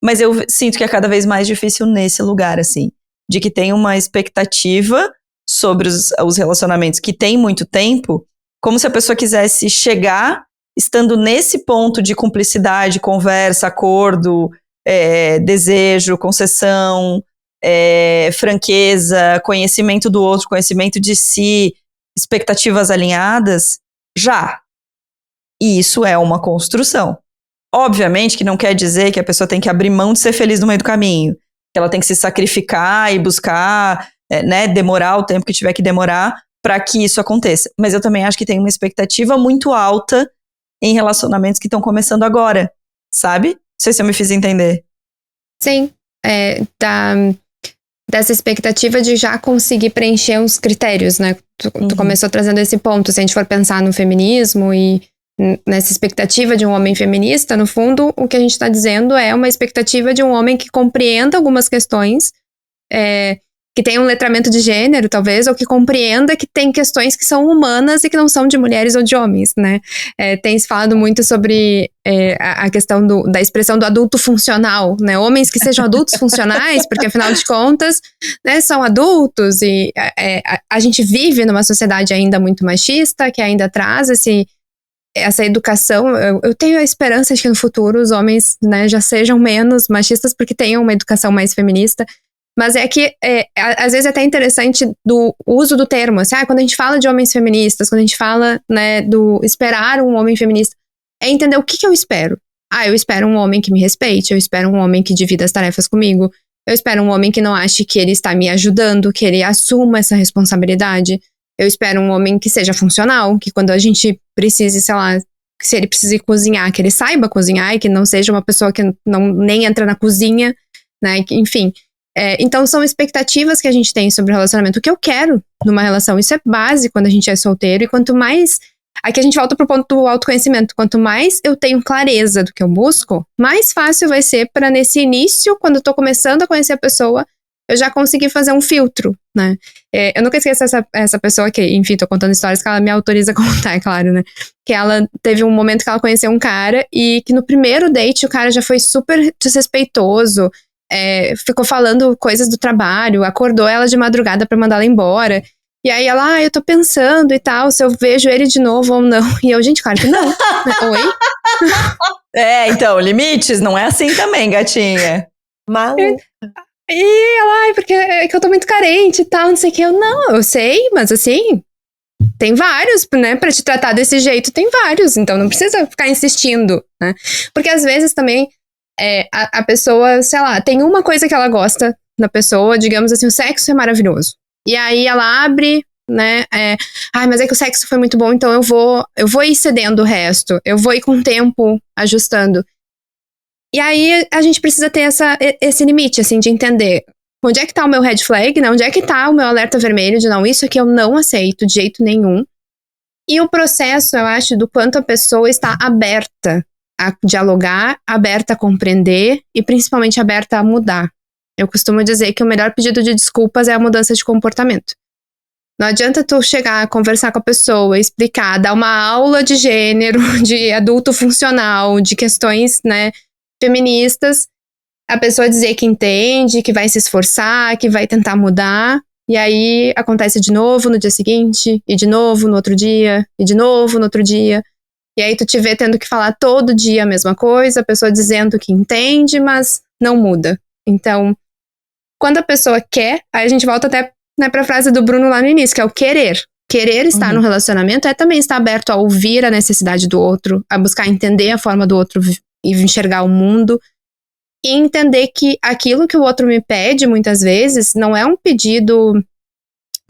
[SPEAKER 3] Mas eu sinto que é cada vez mais difícil nesse lugar, assim, de que tem uma expectativa sobre os relacionamentos que tem muito tempo, como se a pessoa quisesse chegar estando nesse ponto de cumplicidade, conversa, acordo, desejo, concessão, franqueza, conhecimento do outro, conhecimento de si, expectativas alinhadas, já. E isso é uma construção. Obviamente que não quer dizer que a pessoa tem que abrir mão de ser feliz no meio do caminho, que ela tem que se sacrificar e buscar, demorar o tempo que tiver que demorar para que isso aconteça. Mas eu também acho que tem uma expectativa muito alta em relacionamentos que estão começando agora, sabe? Não sei se eu me fiz entender.
[SPEAKER 2] Sim, dessa expectativa de já conseguir preencher os critérios, né? Tu começou trazendo esse ponto. Se a gente for pensar no feminismo e nessa expectativa de um homem feminista, no fundo, o que a gente está dizendo é uma expectativa de um homem que compreenda algumas questões, que tenha um letramento de gênero, talvez, ou que compreenda que tem questões que são humanas e que não são de mulheres ou de homens, né? Tem se falado muito sobre a questão da expressão do adulto funcional, né? Homens que sejam adultos funcionais, porque afinal de contas, né, são adultos e a gente vive numa sociedade ainda muito machista, que ainda traz essa educação. Eu tenho a esperança de que no futuro os homens, né, já sejam menos machistas porque tenham uma educação mais feminista. Mas é que, às vezes, é até interessante do uso do termo. Assim, quando a gente fala de homens feministas, quando a gente fala, né, do esperar um homem feminista, é entender o que eu espero. Eu espero um homem que me respeite, eu espero um homem que divida as tarefas comigo, eu espero um homem que não ache que ele está me ajudando, que ele assuma essa responsabilidade, eu espero um homem que seja funcional, que quando a gente precise, sei lá, se ele precise cozinhar, que ele saiba cozinhar e que não seja uma pessoa que nem entra na cozinha, né, enfim. Então são expectativas que a gente tem sobre o relacionamento. O que eu quero numa relação, isso é base quando a gente é solteiro. E quanto mais, aqui a gente volta pro ponto do autoconhecimento, quanto mais eu tenho clareza do que eu busco, mais fácil vai ser para nesse início, quando eu tô começando a conhecer a pessoa, eu já consegui fazer um filtro, né? Eu nunca esqueço essa pessoa que, enfim, tô contando histórias que ela me autoriza a contar, é claro, né? Que ela teve um momento que ela conheceu um cara e que no primeiro date o cara já foi super desrespeitoso, ficou falando coisas do trabalho, acordou ela de madrugada pra mandar ela embora. E aí ela, eu tô pensando e tal, se eu vejo ele de novo ou não. E eu, gente, claro que não. Oi?
[SPEAKER 3] Então, limites, não é assim também, gatinha.
[SPEAKER 1] Maluca.
[SPEAKER 2] E ela, porque é que eu tô muito carente e tal, não sei o que. Eu sei, mas assim, tem vários, né, pra te tratar desse jeito, tem vários. Então não precisa ficar insistindo, né? Porque às vezes também a pessoa, sei lá, tem uma coisa que ela gosta da pessoa, digamos assim, o sexo é maravilhoso. E aí ela abre, né, mas é que o sexo foi muito bom, então eu vou ir cedendo o resto, eu vou ir com o tempo ajustando. E aí a gente precisa ter esse limite, assim, de entender onde é que tá o meu red flag, né, onde é que tá o meu alerta vermelho de não, isso aqui eu não aceito de jeito nenhum. E o processo, eu acho, do quanto a pessoa está aberta a dialogar, aberta a compreender e principalmente aberta a mudar. Eu costumo dizer que o melhor pedido de desculpas é a mudança de comportamento. Não adianta tu chegar, conversar com a pessoa, explicar, dar uma aula de gênero, de adulto funcional, de questões, né, feministas, a pessoa dizer que entende, que vai se esforçar, que vai tentar mudar, e aí acontece de novo no dia seguinte, e de novo no outro dia, e de novo no outro dia. E aí tu te vê tendo que falar todo dia a mesma coisa, a pessoa dizendo que entende, mas não muda. Então, quando a pessoa quer, aí a gente volta até, né, pra frase do Bruno lá no início, que é o querer. Querer estar no relacionamento é também estar aberto a ouvir a necessidade do outro, a buscar entender a forma do outro e enxergar o mundo. E entender que aquilo que o outro me pede, muitas vezes, não é um pedido,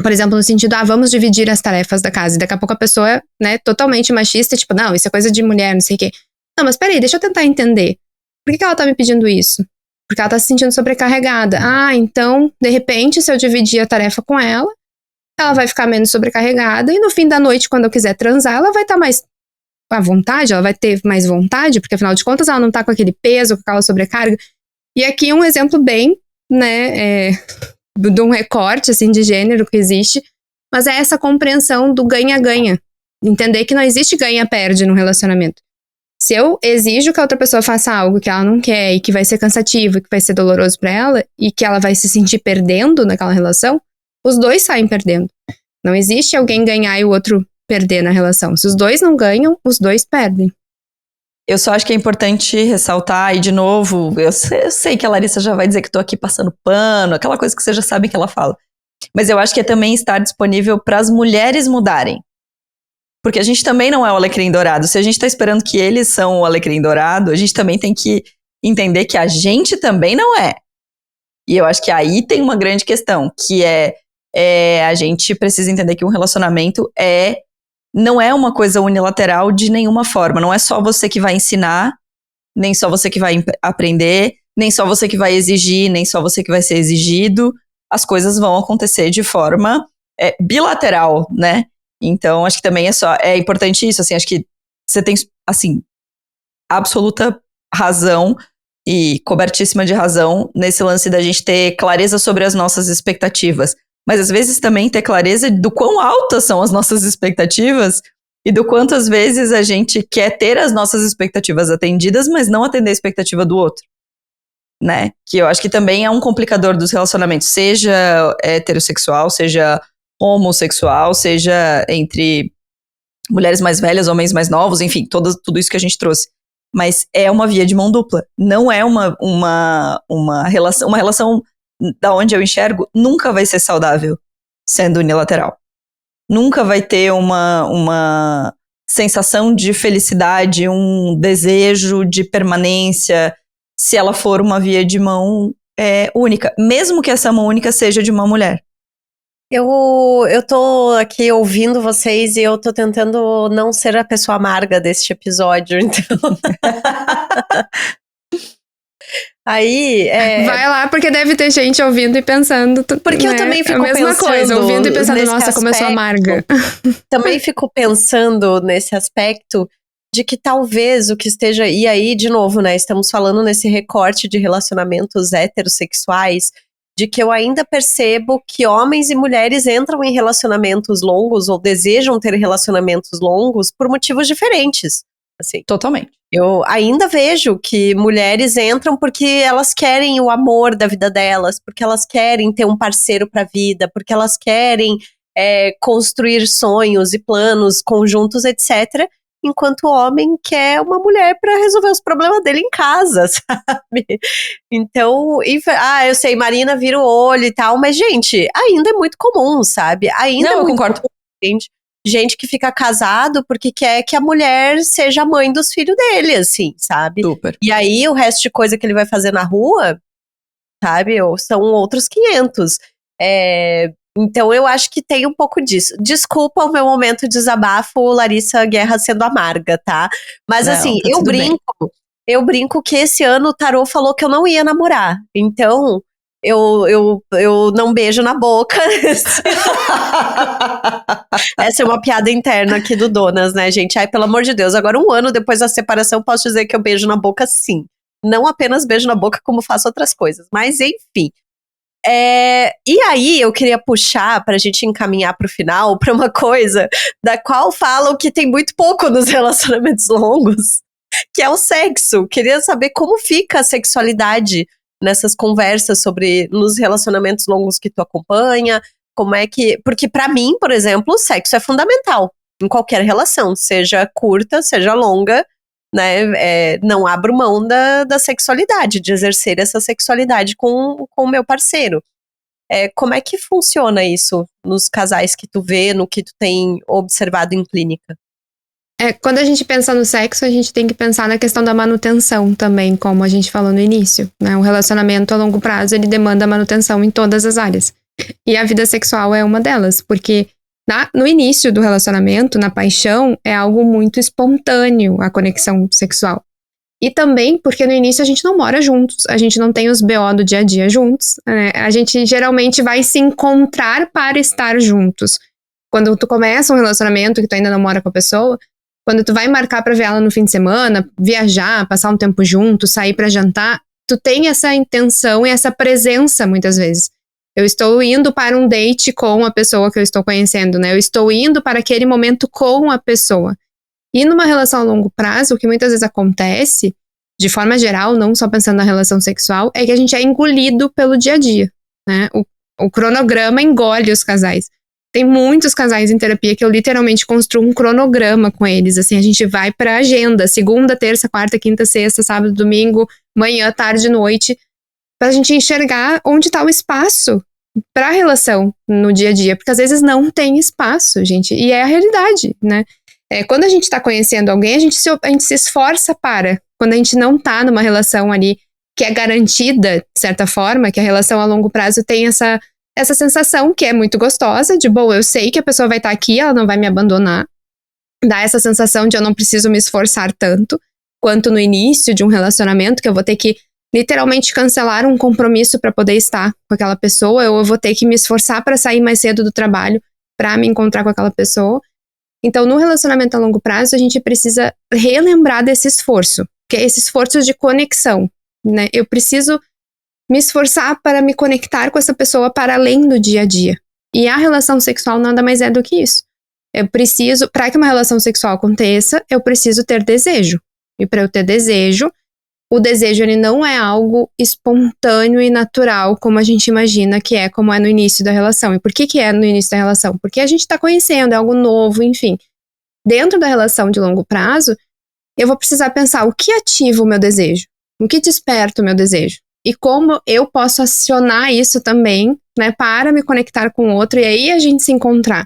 [SPEAKER 2] por exemplo, no sentido, vamos dividir as tarefas da casa. E daqui a pouco a pessoa é, né, totalmente machista, tipo, não, isso é coisa de mulher, não sei o quê. Não, mas peraí, deixa eu tentar entender. Por que ela tá me pedindo isso? Porque ela tá se sentindo sobrecarregada. Então, de repente, se eu dividir a tarefa com ela vai ficar menos sobrecarregada e no fim da noite, quando eu quiser transar, ela vai estar mais à vontade, ela vai ter mais vontade, porque afinal de contas ela não tá com aquele peso, com aquela sobrecarga. E aqui um exemplo bem, né, de um recorte, assim, de gênero que existe, mas é essa compreensão do ganha-ganha. Entender que não existe ganha-perde no relacionamento. Se eu exijo que a outra pessoa faça algo que ela não quer e que vai ser cansativo, que vai ser doloroso pra ela e que ela vai se sentir perdendo naquela relação, os dois saem perdendo. Não existe alguém ganhar e o outro perder na relação. Se os dois não ganham, os dois perdem.
[SPEAKER 3] Eu só acho que é importante ressaltar, e de novo, eu sei que a Larissa já vai dizer que tô aqui passando pano, aquela coisa que você já sabe que ela fala. Mas eu acho que é também estar disponível para as mulheres mudarem. Porque a gente também não é o alecrim dourado. Se a gente tá esperando que eles são o alecrim dourado, a gente também tem que entender que a gente também não é. E eu acho que aí tem uma grande questão, que a gente precisa entender que um relacionamento não é uma coisa unilateral de nenhuma forma. Não é só você que vai ensinar, nem só você que vai aprender, nem só você que vai exigir, nem só você que vai ser exigido. As coisas vão acontecer de forma bilateral, né? Então, acho que também é importante isso, assim, acho que você tem, assim, absoluta razão e cobertíssima de razão nesse lance da gente ter clareza sobre as nossas expectativas. Mas às vezes também ter clareza do quão altas são as nossas expectativas e do quanto às vezes a gente quer ter as nossas expectativas atendidas, mas não atender a expectativa do outro, né? Que eu acho que também é um complicador dos relacionamentos, seja heterossexual, seja homossexual, seja entre mulheres mais velhas, homens mais novos, enfim, tudo isso que a gente trouxe. Mas é uma via de mão dupla. Não é uma relação da onde eu enxergo, nunca vai ser saudável sendo unilateral. Nunca vai ter uma sensação de felicidade, um desejo de permanência, se ela for uma via de mão única. Mesmo que essa mão única seja de uma mulher.
[SPEAKER 1] Eu tô aqui ouvindo vocês e eu tô tentando não ser a pessoa amarga deste episódio, então... Aí,
[SPEAKER 2] vai lá, porque deve ter gente ouvindo e pensando...
[SPEAKER 1] Porque eu também fico pensando...
[SPEAKER 2] a mesma coisa, ouvindo e pensando, nossa, como eu sou amarga.
[SPEAKER 1] Também fico pensando nesse aspecto de que talvez o que esteja... E aí, de novo, né, estamos falando nesse recorte de relacionamentos heterossexuais, de que eu ainda percebo que homens e mulheres entram em relacionamentos longos ou desejam ter relacionamentos longos por motivos diferentes. Assim.
[SPEAKER 3] Totalmente.
[SPEAKER 1] Eu ainda vejo que mulheres entram porque elas querem o amor da vida delas, porque elas querem ter um parceiro para a vida, porque elas querem construir sonhos e planos conjuntos, etc., enquanto o homem quer uma mulher para resolver os problemas dele em casa, sabe? Então, eu sei, Marina vira o olho e tal, mas, gente, ainda é muito comum, sabe? Ainda
[SPEAKER 3] Não,
[SPEAKER 1] é muito
[SPEAKER 3] eu concordo.
[SPEAKER 1] comum, gente que fica casado porque quer que a mulher seja a mãe dos filhos dele, assim, sabe?
[SPEAKER 3] Super.
[SPEAKER 1] E aí, o resto de coisa que ele vai fazer na rua, sabe? São outros 500. Então, eu acho que tem um pouco disso. Desculpa o meu momento de desabafo, Larissa Guerra sendo amarga, tá? Mas, não, assim, tá eu brinco que esse ano o tarô falou que eu não ia namorar. Então, eu não beijo na boca. Essa é uma piada interna aqui do Donas, né, gente? Ai, pelo amor de Deus. Agora, um ano depois da separação, posso dizer que eu beijo na boca, sim. Não apenas beijo na boca, como faço outras coisas. Mas, enfim. E aí, eu queria puxar, pra gente encaminhar pro final, pra uma coisa da qual falam que tem muito pouco nos relacionamentos longos, que é o sexo. Queria saber como fica a sexualidade nessas conversas nos relacionamentos longos que tu acompanha, como é que... Porque pra mim, por exemplo, o sexo é fundamental em qualquer relação, seja curta, seja longa, né? Não abro mão da sexualidade, de exercer essa sexualidade com o meu parceiro. Como é que funciona isso nos casais que tu vê, no que tu tem observado em clínica?
[SPEAKER 2] Quando a gente pensa no sexo, a gente tem que pensar na questão da manutenção também, como a gente falou no início, né? O relacionamento a longo prazo, ele demanda manutenção em todas as áreas. E a vida sexual é uma delas, porque no início do relacionamento, na paixão, é algo muito espontâneo a conexão sexual. E também porque no início a gente não mora juntos, a gente não tem os BO do dia a dia juntos, né? A gente geralmente vai se encontrar para estar juntos. Quando tu começa um relacionamento que tu ainda não mora com a pessoa, quando tu vai marcar pra ver ela no fim de semana, viajar, passar um tempo junto, sair pra jantar, tu tem essa intenção e essa presença muitas vezes. Eu estou indo para um date com a pessoa que eu estou conhecendo, né? Eu estou indo para aquele momento com a pessoa. E numa relação a longo prazo, o que muitas vezes acontece, de forma geral, não só pensando na relação sexual, é que a gente é engolido pelo dia a dia, né? O cronograma engole os casais. Tem muitos casais em terapia que eu literalmente construo um cronograma com eles. Assim, a gente vai pra agenda, segunda, terça, quarta, quinta, sexta, sábado, domingo, manhã, tarde, noite, pra gente enxergar onde tá o espaço pra relação no dia a dia. Porque às vezes não tem espaço, gente. E é a realidade, né? Quando a gente tá conhecendo alguém, a gente se esforça para. Quando a gente não tá numa relação ali que é garantida, de certa forma, que a relação a longo prazo tem essa sensação que é muito gostosa, de, bom, eu sei que a pessoa vai estar aqui, ela não vai me abandonar. Dá essa sensação de eu não preciso me esforçar tanto, quanto no início de um relacionamento, que eu vou ter que literalmente cancelar um compromisso para poder estar com aquela pessoa, ou eu vou ter que me esforçar para sair mais cedo do trabalho para me encontrar com aquela pessoa. Então, no relacionamento a longo prazo, a gente precisa relembrar desse esforço, que é esse esforço de conexão, né? Eu preciso me esforçar para me conectar com essa pessoa para além do dia a dia. E a relação sexual nada mais é do que isso. Eu preciso, para que uma relação sexual aconteça, eu preciso ter desejo. E para eu ter desejo, o desejo ele não é algo espontâneo e natural, como a gente imagina que é, como é no início da relação. E por que é no início da relação? Porque a gente está conhecendo, é algo novo, enfim. Dentro da relação de longo prazo, eu vou precisar pensar o que ativa o meu desejo, o que desperta o meu desejo. E como eu posso acionar isso também, né, para me conectar com o outro e aí a gente se encontrar.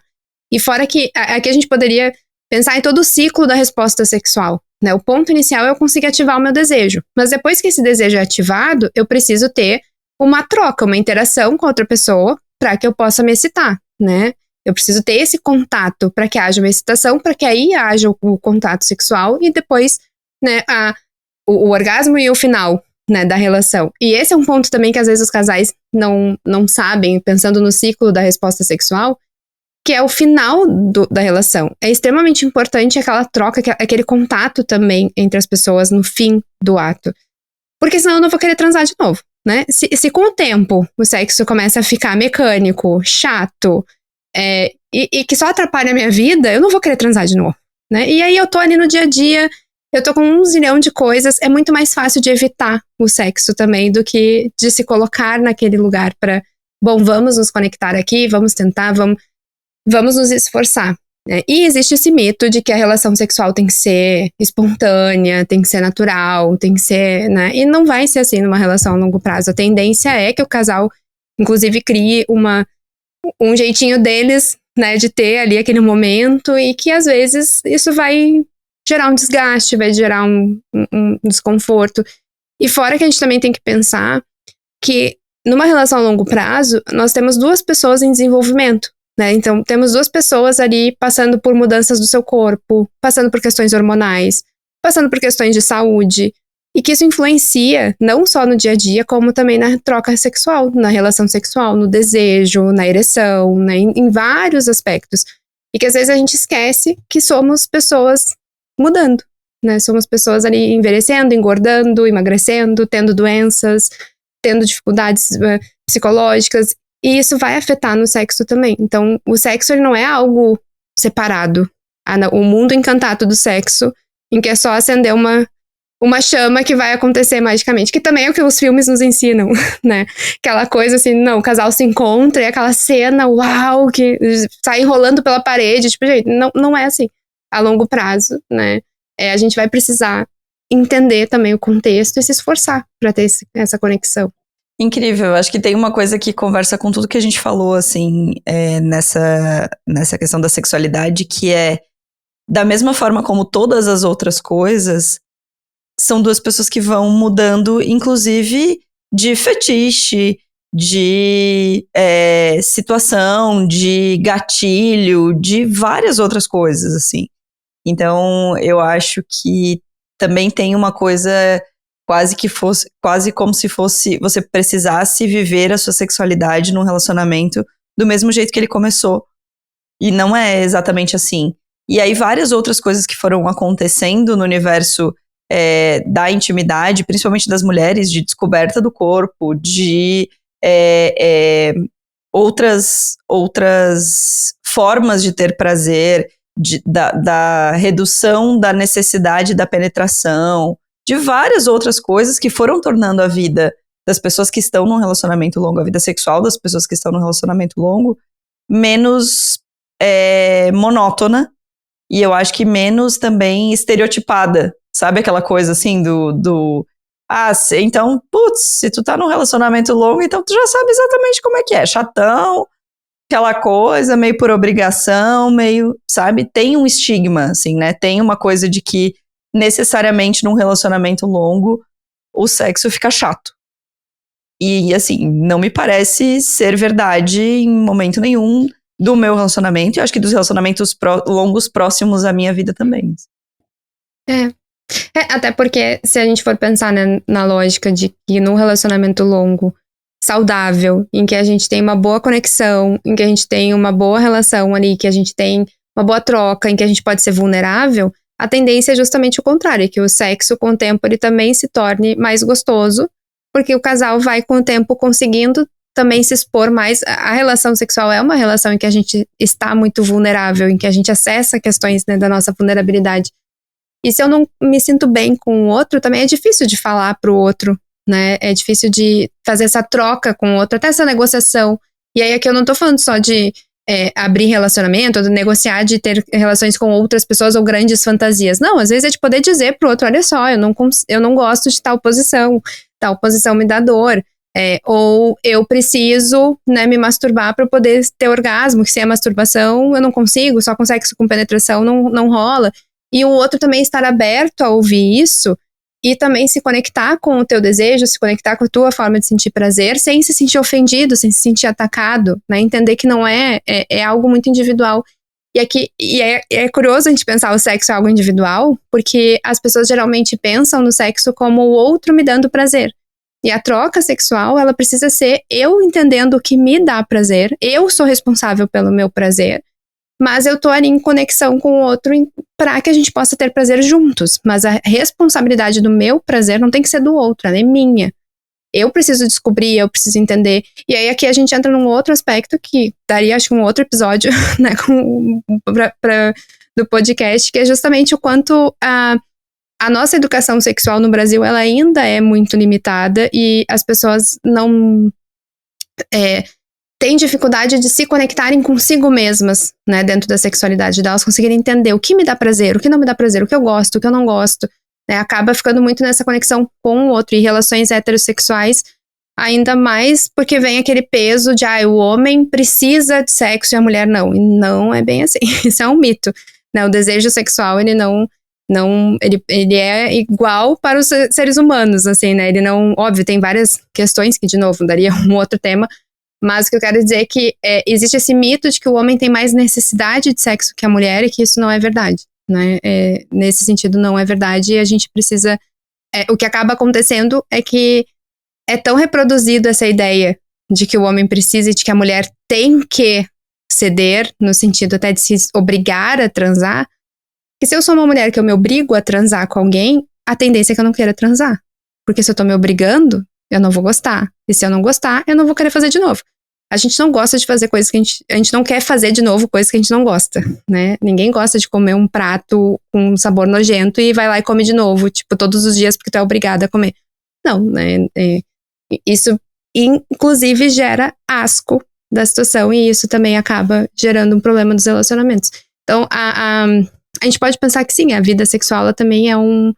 [SPEAKER 2] E fora que aqui a gente poderia pensar em todo o ciclo da resposta sexual, né? O ponto inicial é eu conseguir ativar o meu desejo. Mas depois que esse desejo é ativado, eu preciso ter uma troca, uma interação com outra pessoa para que eu possa me excitar, né? Eu preciso ter esse contato para que haja uma excitação, para que aí haja o contato sexual e depois, né, o orgasmo e o final, né, da relação. E esse é um ponto também que às vezes os casais não sabem, pensando no ciclo da resposta sexual, que é o final da relação. É extremamente importante aquela troca, aquele contato também entre as pessoas no fim do ato. Porque senão eu não vou querer transar de novo, né? Se com o tempo o sexo começa a ficar mecânico, chato, e que só atrapalha a minha vida, eu não vou querer transar de novo, né? E aí eu tô ali no dia a dia, eu tô com um zilhão de coisas, é muito mais fácil de evitar o sexo também do que de se colocar naquele lugar pra, bom, vamos nos conectar aqui, vamos tentar, vamos nos esforçar, né? E existe esse mito de que a relação sexual tem que ser espontânea, tem que ser natural, tem que ser, né? E não vai ser assim numa relação a longo prazo. A tendência é que o casal, inclusive, crie um jeitinho deles, né, de ter ali aquele momento e que às vezes isso vai gerar um desgaste, vai gerar um desconforto. E fora que a gente também tem que pensar que numa relação a longo prazo, nós temos duas pessoas em desenvolvimento, né? Então, temos duas pessoas ali passando por mudanças do seu corpo, passando por questões hormonais, passando por questões de saúde, e que isso influencia não só no dia a dia, como também na troca sexual, na relação sexual, no desejo, na ereção, né? Em vários aspectos. E que às vezes a gente esquece que somos pessoas mudando, né? Somos pessoas ali envelhecendo, engordando, emagrecendo, tendo doenças, tendo dificuldades psicológicas, e isso vai afetar no sexo também. Então, o sexo ele não é algo separado. O mundo encantado do sexo, em que é só acender uma chama que vai acontecer magicamente, que também é o que os filmes nos ensinam, né? Aquela coisa assim, não, o casal se encontra e aquela cena, uau, que sai enrolando pela parede, tipo, gente, não é assim. A longo prazo, né? a gente vai precisar entender também o contexto e se esforçar para ter essa conexão.
[SPEAKER 3] Incrível, acho que tem uma coisa que conversa com tudo que a gente falou, assim, nessa questão da sexualidade, que é, da mesma forma como todas as outras coisas, são duas pessoas que vão mudando, inclusive, de fetiche, de situação, de gatilho, de várias outras coisas, assim. Então, eu acho que também tem uma coisa quase como se fosse você precisasse viver a sua sexualidade num relacionamento do mesmo jeito que ele começou. E não é exatamente assim. E aí várias outras coisas que foram acontecendo no universo da intimidade, principalmente das mulheres, de descoberta do corpo, de outras formas de ter prazer, da redução da necessidade da penetração, de várias outras coisas que foram tornando a vida das pessoas que estão num relacionamento longo, a vida sexual das pessoas que estão num relacionamento longo, menos monótona, e eu acho que menos também estereotipada, sabe aquela coisa assim então, se tu tá num relacionamento longo, então tu já sabe exatamente como é que é, chatão, aquela coisa meio por obrigação, meio, sabe, tem um estigma, assim, né, tem uma coisa de que necessariamente num relacionamento longo o sexo fica chato. E, assim, não me parece ser verdade em momento nenhum do meu relacionamento, e acho que dos relacionamentos longos próximos à minha vida também.
[SPEAKER 2] Até porque se a gente for pensar, né, na lógica de que num relacionamento longo, saudável, em que a gente tem uma boa conexão, em que a gente tem uma boa relação ali, que a gente tem uma boa troca, em que a gente pode ser vulnerável, a tendência é justamente o contrário, que o sexo com o tempo ele também se torne mais gostoso, porque o casal vai com o tempo conseguindo também se expor mais. A relação sexual é uma relação em que a gente está muito vulnerável, em que a gente acessa questões, né, da nossa vulnerabilidade. E se eu não me sinto bem com o outro, também é difícil de falar pro outro, né? É difícil de fazer essa troca com o outro, até essa negociação. E aí aqui eu não tô falando só de abrir relacionamento, ou de negociar, de ter relações com outras pessoas ou grandes fantasias. Não, às vezes é de poder dizer pro outro, olha só, eu não gosto de tal posição me dá dor. Ou eu preciso, né, me masturbar para poder ter orgasmo, que se é masturbação eu não consigo, só com sexo com penetração não rola. E o outro também estar aberto a ouvir isso e também se conectar com o teu desejo, se conectar com a tua forma de sentir prazer, sem se sentir ofendido, sem se sentir atacado, né? Entender que não é algo muito individual. E é curioso a gente pensar o sexo é algo individual, porque as pessoas geralmente pensam no sexo como o outro me dando prazer. E a troca sexual, ela precisa ser eu entendendo o que me dá prazer, eu sou responsável pelo meu prazer, mas eu tô ali em conexão com o outro para que a gente possa ter prazer juntos. Mas a responsabilidade do meu prazer não tem que ser do outro, ela é minha. Eu preciso descobrir, eu preciso entender. E aí aqui a gente entra num outro aspecto que daria, acho que um outro episódio, né, do podcast, que é justamente o quanto a nossa educação sexual no Brasil, ela ainda é muito limitada e as pessoas não têm dificuldade de se conectarem consigo mesmas, né, dentro da sexualidade delas, conseguirem entender o que me dá prazer, o que não me dá prazer, o que eu gosto, o que eu não gosto, né, acaba ficando muito nessa conexão com o outro, e relações heterossexuais ainda mais porque vem aquele peso de o homem precisa de sexo e a mulher não, e não é bem assim, isso é um mito, né, o desejo sexual, ele ele é igual para os seres humanos, assim, né, ele não, óbvio, tem várias questões que, de novo, daria um outro tema, mas o que eu quero dizer é que existe esse mito de que o homem tem mais necessidade de sexo que a mulher e que isso não é verdade, né? Nesse sentido, não é verdade e a gente precisa... o que acaba acontecendo é que é tão reproduzido essa ideia de que o homem precisa e de que a mulher tem que ceder, no sentido até de se obrigar a transar, que se eu sou uma mulher que eu me obrigo a transar com alguém, a tendência é que eu não queira transar. Porque se eu tô me obrigando, eu não vou gostar. E se eu não gostar, eu não vou querer fazer de novo. A gente não gosta de fazer coisas que a gente não quer fazer de novo, coisas que a gente não gosta, né? Ninguém gosta de comer um prato com um sabor nojento e vai lá e come de novo, tipo, todos os dias porque tu é obrigada a comer. Não, né? Isso, inclusive, gera asco da situação e isso também acaba gerando um problema dos relacionamentos. Então, a gente pode pensar que sim, a vida sexual ela também é um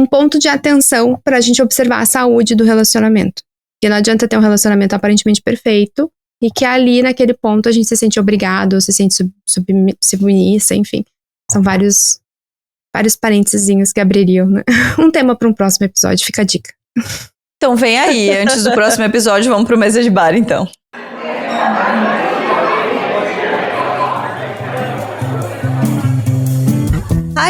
[SPEAKER 2] ponto de atenção pra gente observar a saúde do relacionamento. Porque não adianta ter um relacionamento aparentemente perfeito e que ali, naquele ponto, a gente se sente obrigado, ou se sente submissa, enfim. São vários parênteses que abririam, né? Um tema para um próximo episódio, fica a dica.
[SPEAKER 3] Então vem aí, antes do próximo episódio, vamos pro Mesa de Bar, então.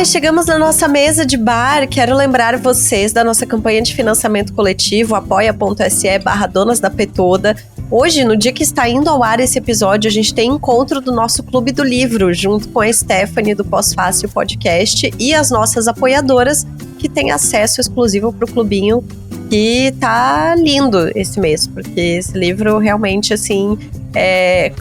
[SPEAKER 1] Chegamos na nossa mesa de bar. Quero lembrar vocês da nossa campanha de financiamento coletivo, apoia.se/Donas da Petoda. Hoje, no dia que está indo ao ar esse episódio, a gente tem encontro do nosso Clube do Livro, junto com a Stephanie do Pós-Fácil Podcast e as nossas apoiadoras, que têm acesso exclusivo pro clubinho, que tá lindo esse mês, porque esse livro realmente, assim,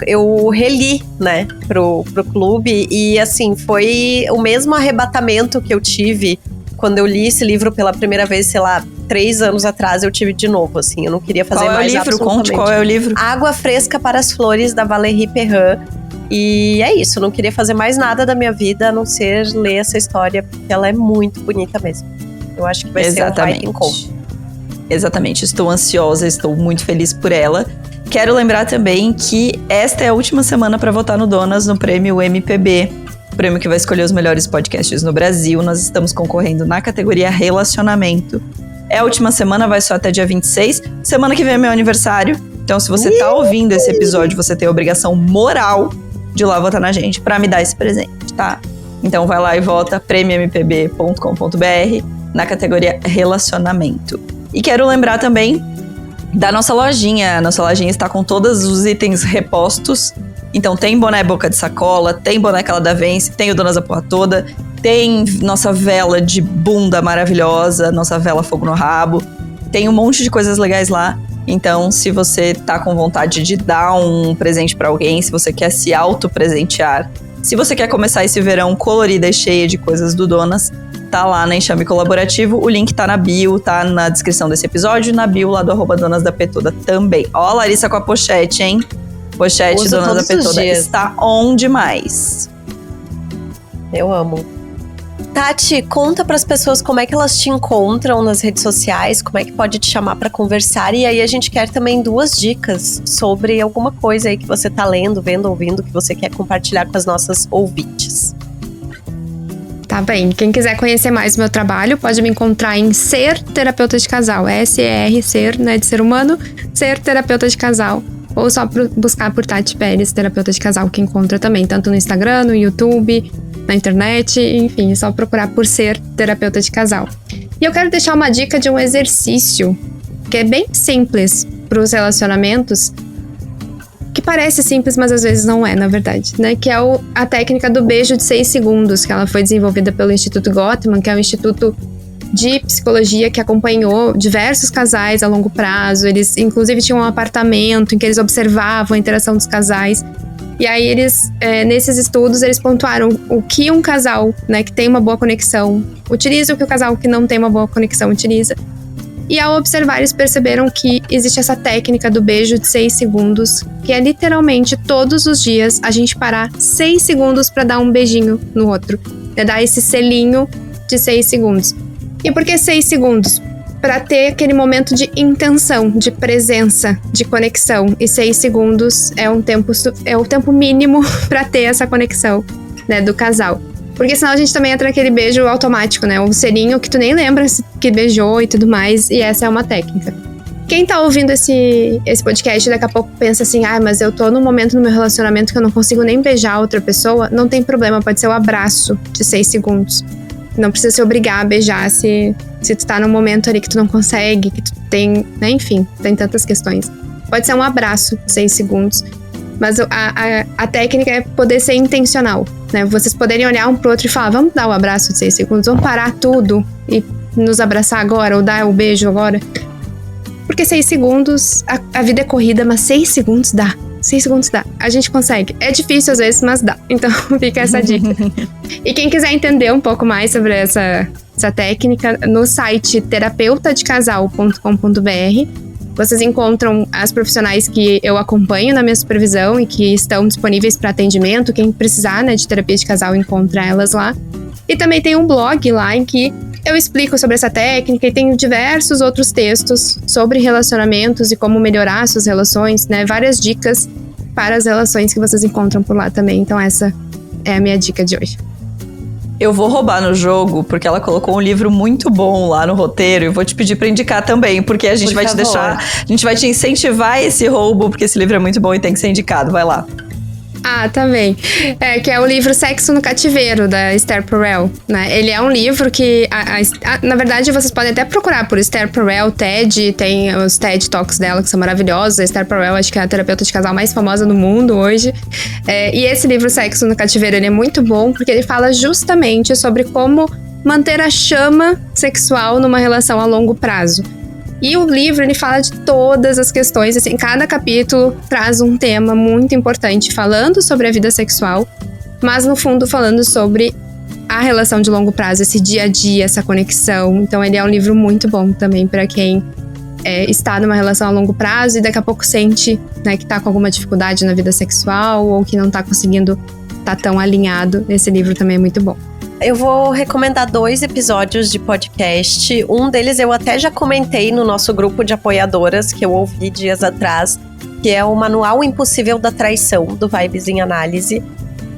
[SPEAKER 1] eu reli, né, pro clube, e assim, foi o mesmo arrebatamento que eu tive quando eu li esse livro pela primeira vez, sei lá, 3 anos atrás, eu tive de novo, assim, eu não queria fazer mais
[SPEAKER 3] Qual é o livro? Conte qual é o livro.
[SPEAKER 1] Água Fresca para as Flores, da Valérie Perrin. E é isso, eu não queria fazer mais nada da minha vida a não ser ler essa história, porque ela é muito bonita mesmo. Eu acho que vai ser um baita encontro.
[SPEAKER 3] Exatamente, estou ansiosa, estou muito feliz por ela. Quero lembrar também que esta é a última semana para votar no Donas no prêmio MPB, o prêmio que vai escolher os melhores podcasts no Brasil. Nós estamos concorrendo na categoria Relacionamento. É a última semana, vai só até dia 26. Semana que vem é meu aniversário, então se você tá ouvindo esse episódio, você tem a obrigação moral de ir lá votar na gente para me dar esse presente, tá? Então vai lá e vota premiompb.com.br na categoria Relacionamento. E quero lembrar também da nossa lojinha. A nossa lojinha está com todos os itens repostos. Então tem boné boca de sacola, tem boné Calada Vence, tem o Donas da Porra Toda, tem nossa vela de bunda maravilhosa, nossa vela fogo no rabo. Tem um monte de coisas legais lá. Então, se você tá com vontade de dar um presente pra alguém, se você quer se auto-presentear, se você quer começar esse verão colorida e cheia de coisas do Donas, tá lá na Enxame Colaborativo. O link tá na bio, tá na descrição desse episódio, na bio lá do @Donas da Petoda também. Ó, a Larissa com a pochete, hein? Pochete
[SPEAKER 1] Uso
[SPEAKER 3] Donas da Petoda está on demais.
[SPEAKER 1] Eu amo. Tati, conta pras pessoas como é que elas te encontram nas redes sociais, como é que pode te chamar pra conversar, e aí a gente quer também 2 dicas sobre alguma coisa aí que você tá lendo, vendo, ouvindo, que você quer compartilhar com as nossas ouvintes.
[SPEAKER 2] Tá bem, quem quiser conhecer mais o meu trabalho pode me encontrar em Ser Terapeuta de Casal, S-E-R, ser, né, de ser humano, Ser Terapeuta de Casal, ou só buscar por Tati Pérez, Terapeuta de Casal, que encontra também, tanto no Instagram, no YouTube, na internet, enfim, é só procurar por Ser Terapeuta de Casal. E eu quero deixar uma dica de um exercício que é bem simples para os relacionamentos, que parece simples, mas às vezes não é, na verdade, né? Que é a técnica do beijo de 6 segundos, que ela foi desenvolvida pelo Instituto Gottman, que é um instituto de psicologia que acompanhou diversos casais a longo prazo. Eles, inclusive, tinham um apartamento em que eles observavam a interação dos casais. E aí, eles, nesses estudos, eles pontuaram o que um casal, né, que tem uma boa conexão utiliza, o que o casal que não tem uma boa conexão utiliza. E ao observar, eles perceberam que existe essa técnica do beijo de 6 segundos, que é literalmente todos os dias a gente parar 6 segundos para dar um beijinho no outro. É dar esse selinho de 6 segundos. E por que 6 segundos? Para ter aquele momento de intenção, de presença, de conexão. E 6 segundos é o tempo mínimo para ter essa conexão, né, do casal. Porque senão a gente também entra naquele beijo automático, né? O selinho que tu nem lembra que beijou e tudo mais. E essa é uma técnica. Quem tá ouvindo esse podcast daqui a pouco pensa assim, mas eu tô num momento no meu relacionamento que eu não consigo nem beijar outra pessoa. Não tem problema, pode ser o abraço de 6 segundos. Não precisa se obrigar a beijar se tu tá num momento ali que tu não consegue, que tu tem, né? Enfim, tem tantas questões. Pode ser um abraço de 6 segundos. Mas a técnica é poder ser intencional, né? Vocês poderem olhar um pro outro e falar, vamos dar o abraço de 6 segundos, vamos parar tudo e nos abraçar agora, ou dar o beijo agora. Porque 6 segundos, a vida é corrida, mas 6 segundos dá. 6 segundos dá. A gente consegue. É difícil às vezes, mas dá. Então fica essa dica. E quem quiser entender um pouco mais sobre essa técnica, no site terapeutadecasal.com.br Vocês encontram as profissionais que eu acompanho na minha supervisão e que estão disponíveis para atendimento. Quem precisar, né, de terapia de casal, encontra elas lá. E também tem um blog lá em que eu explico sobre essa técnica e tenho diversos outros textos sobre relacionamentos e como melhorar suas relações, né? Várias dicas para as relações que vocês encontram por lá também. Então essa é a minha dica de hoje.
[SPEAKER 3] Eu vou roubar no jogo, porque ela colocou um livro muito bom lá no roteiro e vou te pedir pra indicar também, porque a gente vai te deixar, a gente vai te incentivar esse roubo, porque esse livro é muito bom e tem que ser indicado. Vai lá.
[SPEAKER 2] Ah, também. Que é o livro Sexo no Cativeiro, da Esther Perel, né? Ele é um livro que, na verdade, vocês podem até procurar por Esther Perel, TED, tem os TED Talks dela, que são maravilhosos. A Esther Perel, acho que é a terapeuta de casal mais famosa do mundo hoje. E esse livro Sexo no Cativeiro, ele é muito bom, porque ele fala justamente sobre como manter a chama sexual numa relação a longo prazo. E o livro, ele fala de todas as questões, assim, cada capítulo traz um tema muito importante, falando sobre a vida sexual, mas no fundo falando sobre a relação de longo prazo, esse dia a dia, essa conexão. Então ele é um livro muito bom também para quem está numa relação a longo prazo e daqui a pouco sente, né, que tá com alguma dificuldade na vida sexual ou que não tá conseguindo estar tão alinhado. Esse livro também é muito bom.
[SPEAKER 1] Eu vou recomendar 2 episódios de podcast. Um deles eu até já comentei no nosso grupo de apoiadoras, que eu ouvi dias atrás, que é o Manual Impossível da Traição, do Vibes em Análise.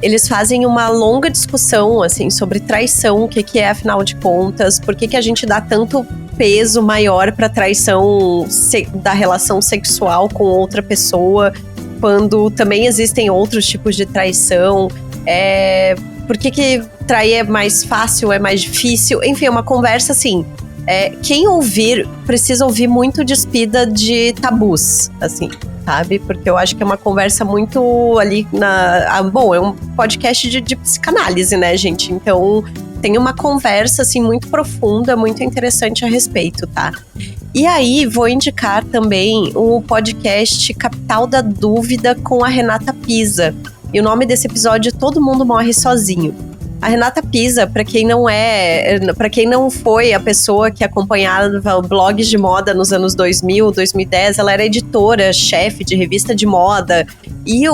[SPEAKER 1] Eles fazem uma longa discussão, assim, sobre traição, o que é, afinal de contas, por que a gente dá tanto peso maior para traição da relação sexual com outra pessoa, quando também existem outros tipos de traição. Por que trair é mais fácil, é mais difícil? Enfim, é uma conversa assim. Quem ouvir, precisa ouvir muito despida de tabus, assim, sabe? Porque eu acho que é uma conversa muito ali bom, é um podcast de psicanálise, né, gente? Então, tem uma conversa, assim, muito profunda, muito interessante a respeito, tá? E aí, vou indicar também o podcast Capital da Dúvida com a Renata Pisa. E o nome desse episódio é Todo Mundo Morre Sozinho. A Renata Pisa, para quem não foi a pessoa que acompanhava blogs de moda nos anos 2000, 2010, ela era editora, chefe de revista de moda. E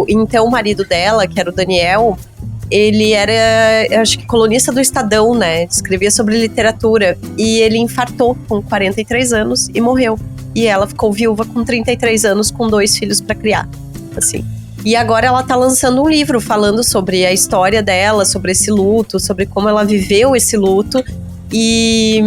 [SPEAKER 1] então o marido dela, que era o Daniel, ele era, acho que, colunista do Estadão, né? Escrevia sobre literatura. E ele infartou com 43 anos e morreu. E ela ficou viúva com 33 anos, com 2 filhos para criar, assim. E agora ela tá lançando um livro falando sobre a história dela, sobre esse luto, sobre como ela viveu esse luto. E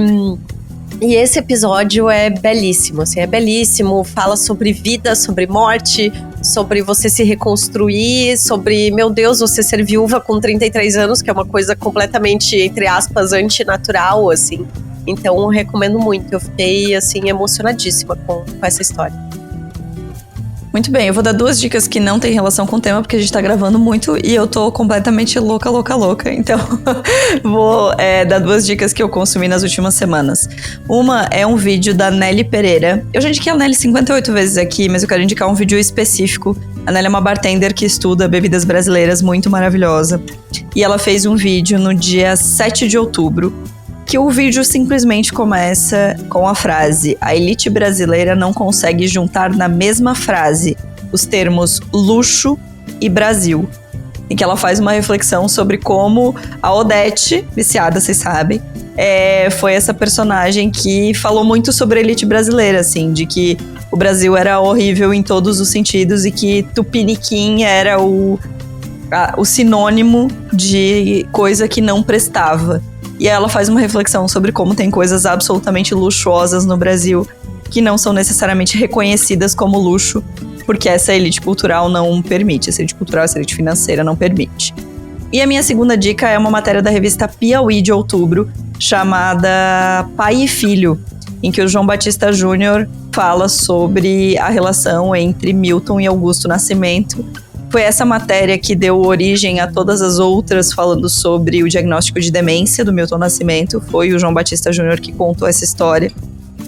[SPEAKER 1] esse episódio é belíssimo, assim, é belíssimo. Fala sobre vida, sobre morte, sobre você se reconstruir, sobre, meu Deus, você ser viúva com 33 anos, que é uma coisa completamente, entre aspas, antinatural, assim. Então, eu recomendo muito. Eu fiquei, assim, emocionadíssima com essa história.
[SPEAKER 3] Muito bem, eu vou dar 2 dicas que não tem relação com o tema, porque a gente tá gravando muito e eu tô completamente louca. Então, vou dar 2 dicas que eu consumi nas últimas semanas. Uma é um vídeo da Nelly Pereira. Eu já indiquei a Nelly 58 vezes aqui, mas eu quero indicar um vídeo específico. A Nelly é uma bartender que estuda bebidas brasileiras, muito maravilhosa. E ela fez um vídeo no dia 7 de outubro, que o vídeo simplesmente começa com a frase: a elite brasileira não consegue juntar na mesma frase os termos luxo e Brasil. E que ela faz uma reflexão sobre como a Odete, viciada, vocês sabem, foi essa personagem que falou muito sobre a elite brasileira, assim, de que o Brasil era horrível em todos os sentidos e que Tupiniquim era o sinônimo de coisa que não prestava. E ela faz uma reflexão sobre como tem coisas absolutamente luxuosas no Brasil que não são necessariamente reconhecidas como luxo, porque essa elite cultural não permite, essa elite cultural, essa elite financeira não permite. E a minha segunda dica é uma matéria da revista Piauí de outubro, chamada Pai e Filho, em que o João Batista Júnior fala sobre a relação entre Milton e Augusto Nascimento. Foi essa matéria que deu origem a todas as outras, falando sobre o diagnóstico de demência do Milton Nascimento. Foi o João Batista Júnior que contou essa história.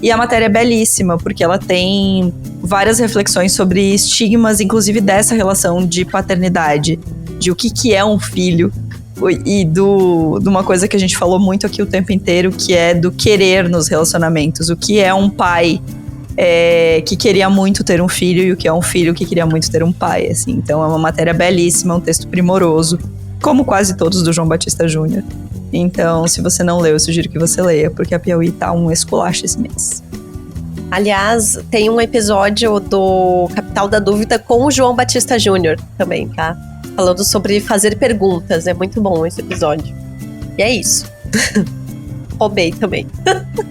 [SPEAKER 3] E a matéria é belíssima, porque ela tem várias reflexões sobre estigmas, inclusive dessa relação de paternidade, de o que é um filho, e de uma coisa que a gente falou muito aqui o tempo inteiro, que é do querer nos relacionamentos. O que é um pai que queria muito ter um filho e o que é um filho que queria muito ter um pai, assim. Então é uma matéria belíssima, um texto primoroso, como quase todos do João Batista Júnior. Então, se você não leu, eu sugiro que você leia, porque a Piauí tá um esculacho esse mês.
[SPEAKER 1] Aliás, tem um episódio do Capital da Dúvida com o João Batista Júnior também, tá? Falando sobre fazer perguntas. É muito bom esse episódio. E é isso. Roubei também.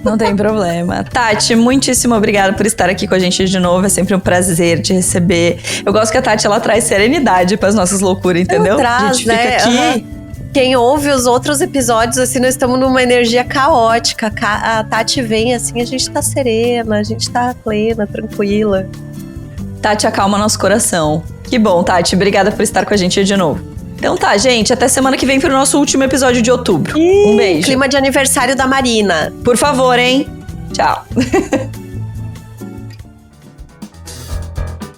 [SPEAKER 3] Não tem problema. Tati, muitíssimo obrigada por estar aqui com a gente de novo. É sempre um prazer te receber. Eu gosto que a Tati, ela traz serenidade pras nossas loucuras, entendeu?
[SPEAKER 1] Traz,
[SPEAKER 3] a gente fica aqui...
[SPEAKER 1] Quem ouve os outros episódios, assim, nós estamos numa energia caótica. A Tati vem, assim, a gente tá serena, a gente tá plena, tranquila.
[SPEAKER 3] Tati acalma nosso coração. Que bom, Tati. Obrigada por estar com a gente de novo. Então tá, gente. Até semana que vem pro nosso último episódio de outubro. Um beijo.
[SPEAKER 1] Clima de aniversário da Marina.
[SPEAKER 3] Por favor, hein? Tchau.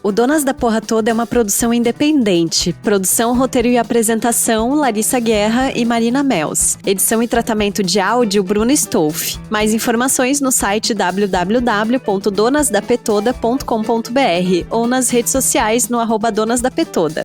[SPEAKER 4] O Donas da Porra Toda é uma produção independente. Produção, roteiro e apresentação, Larissa Guerra e Marina Mels. Edição e tratamento de áudio, Bruno Stolf. Mais informações no site www.donasdapetoda.com.br ou nas redes sociais no @donasdapetoda.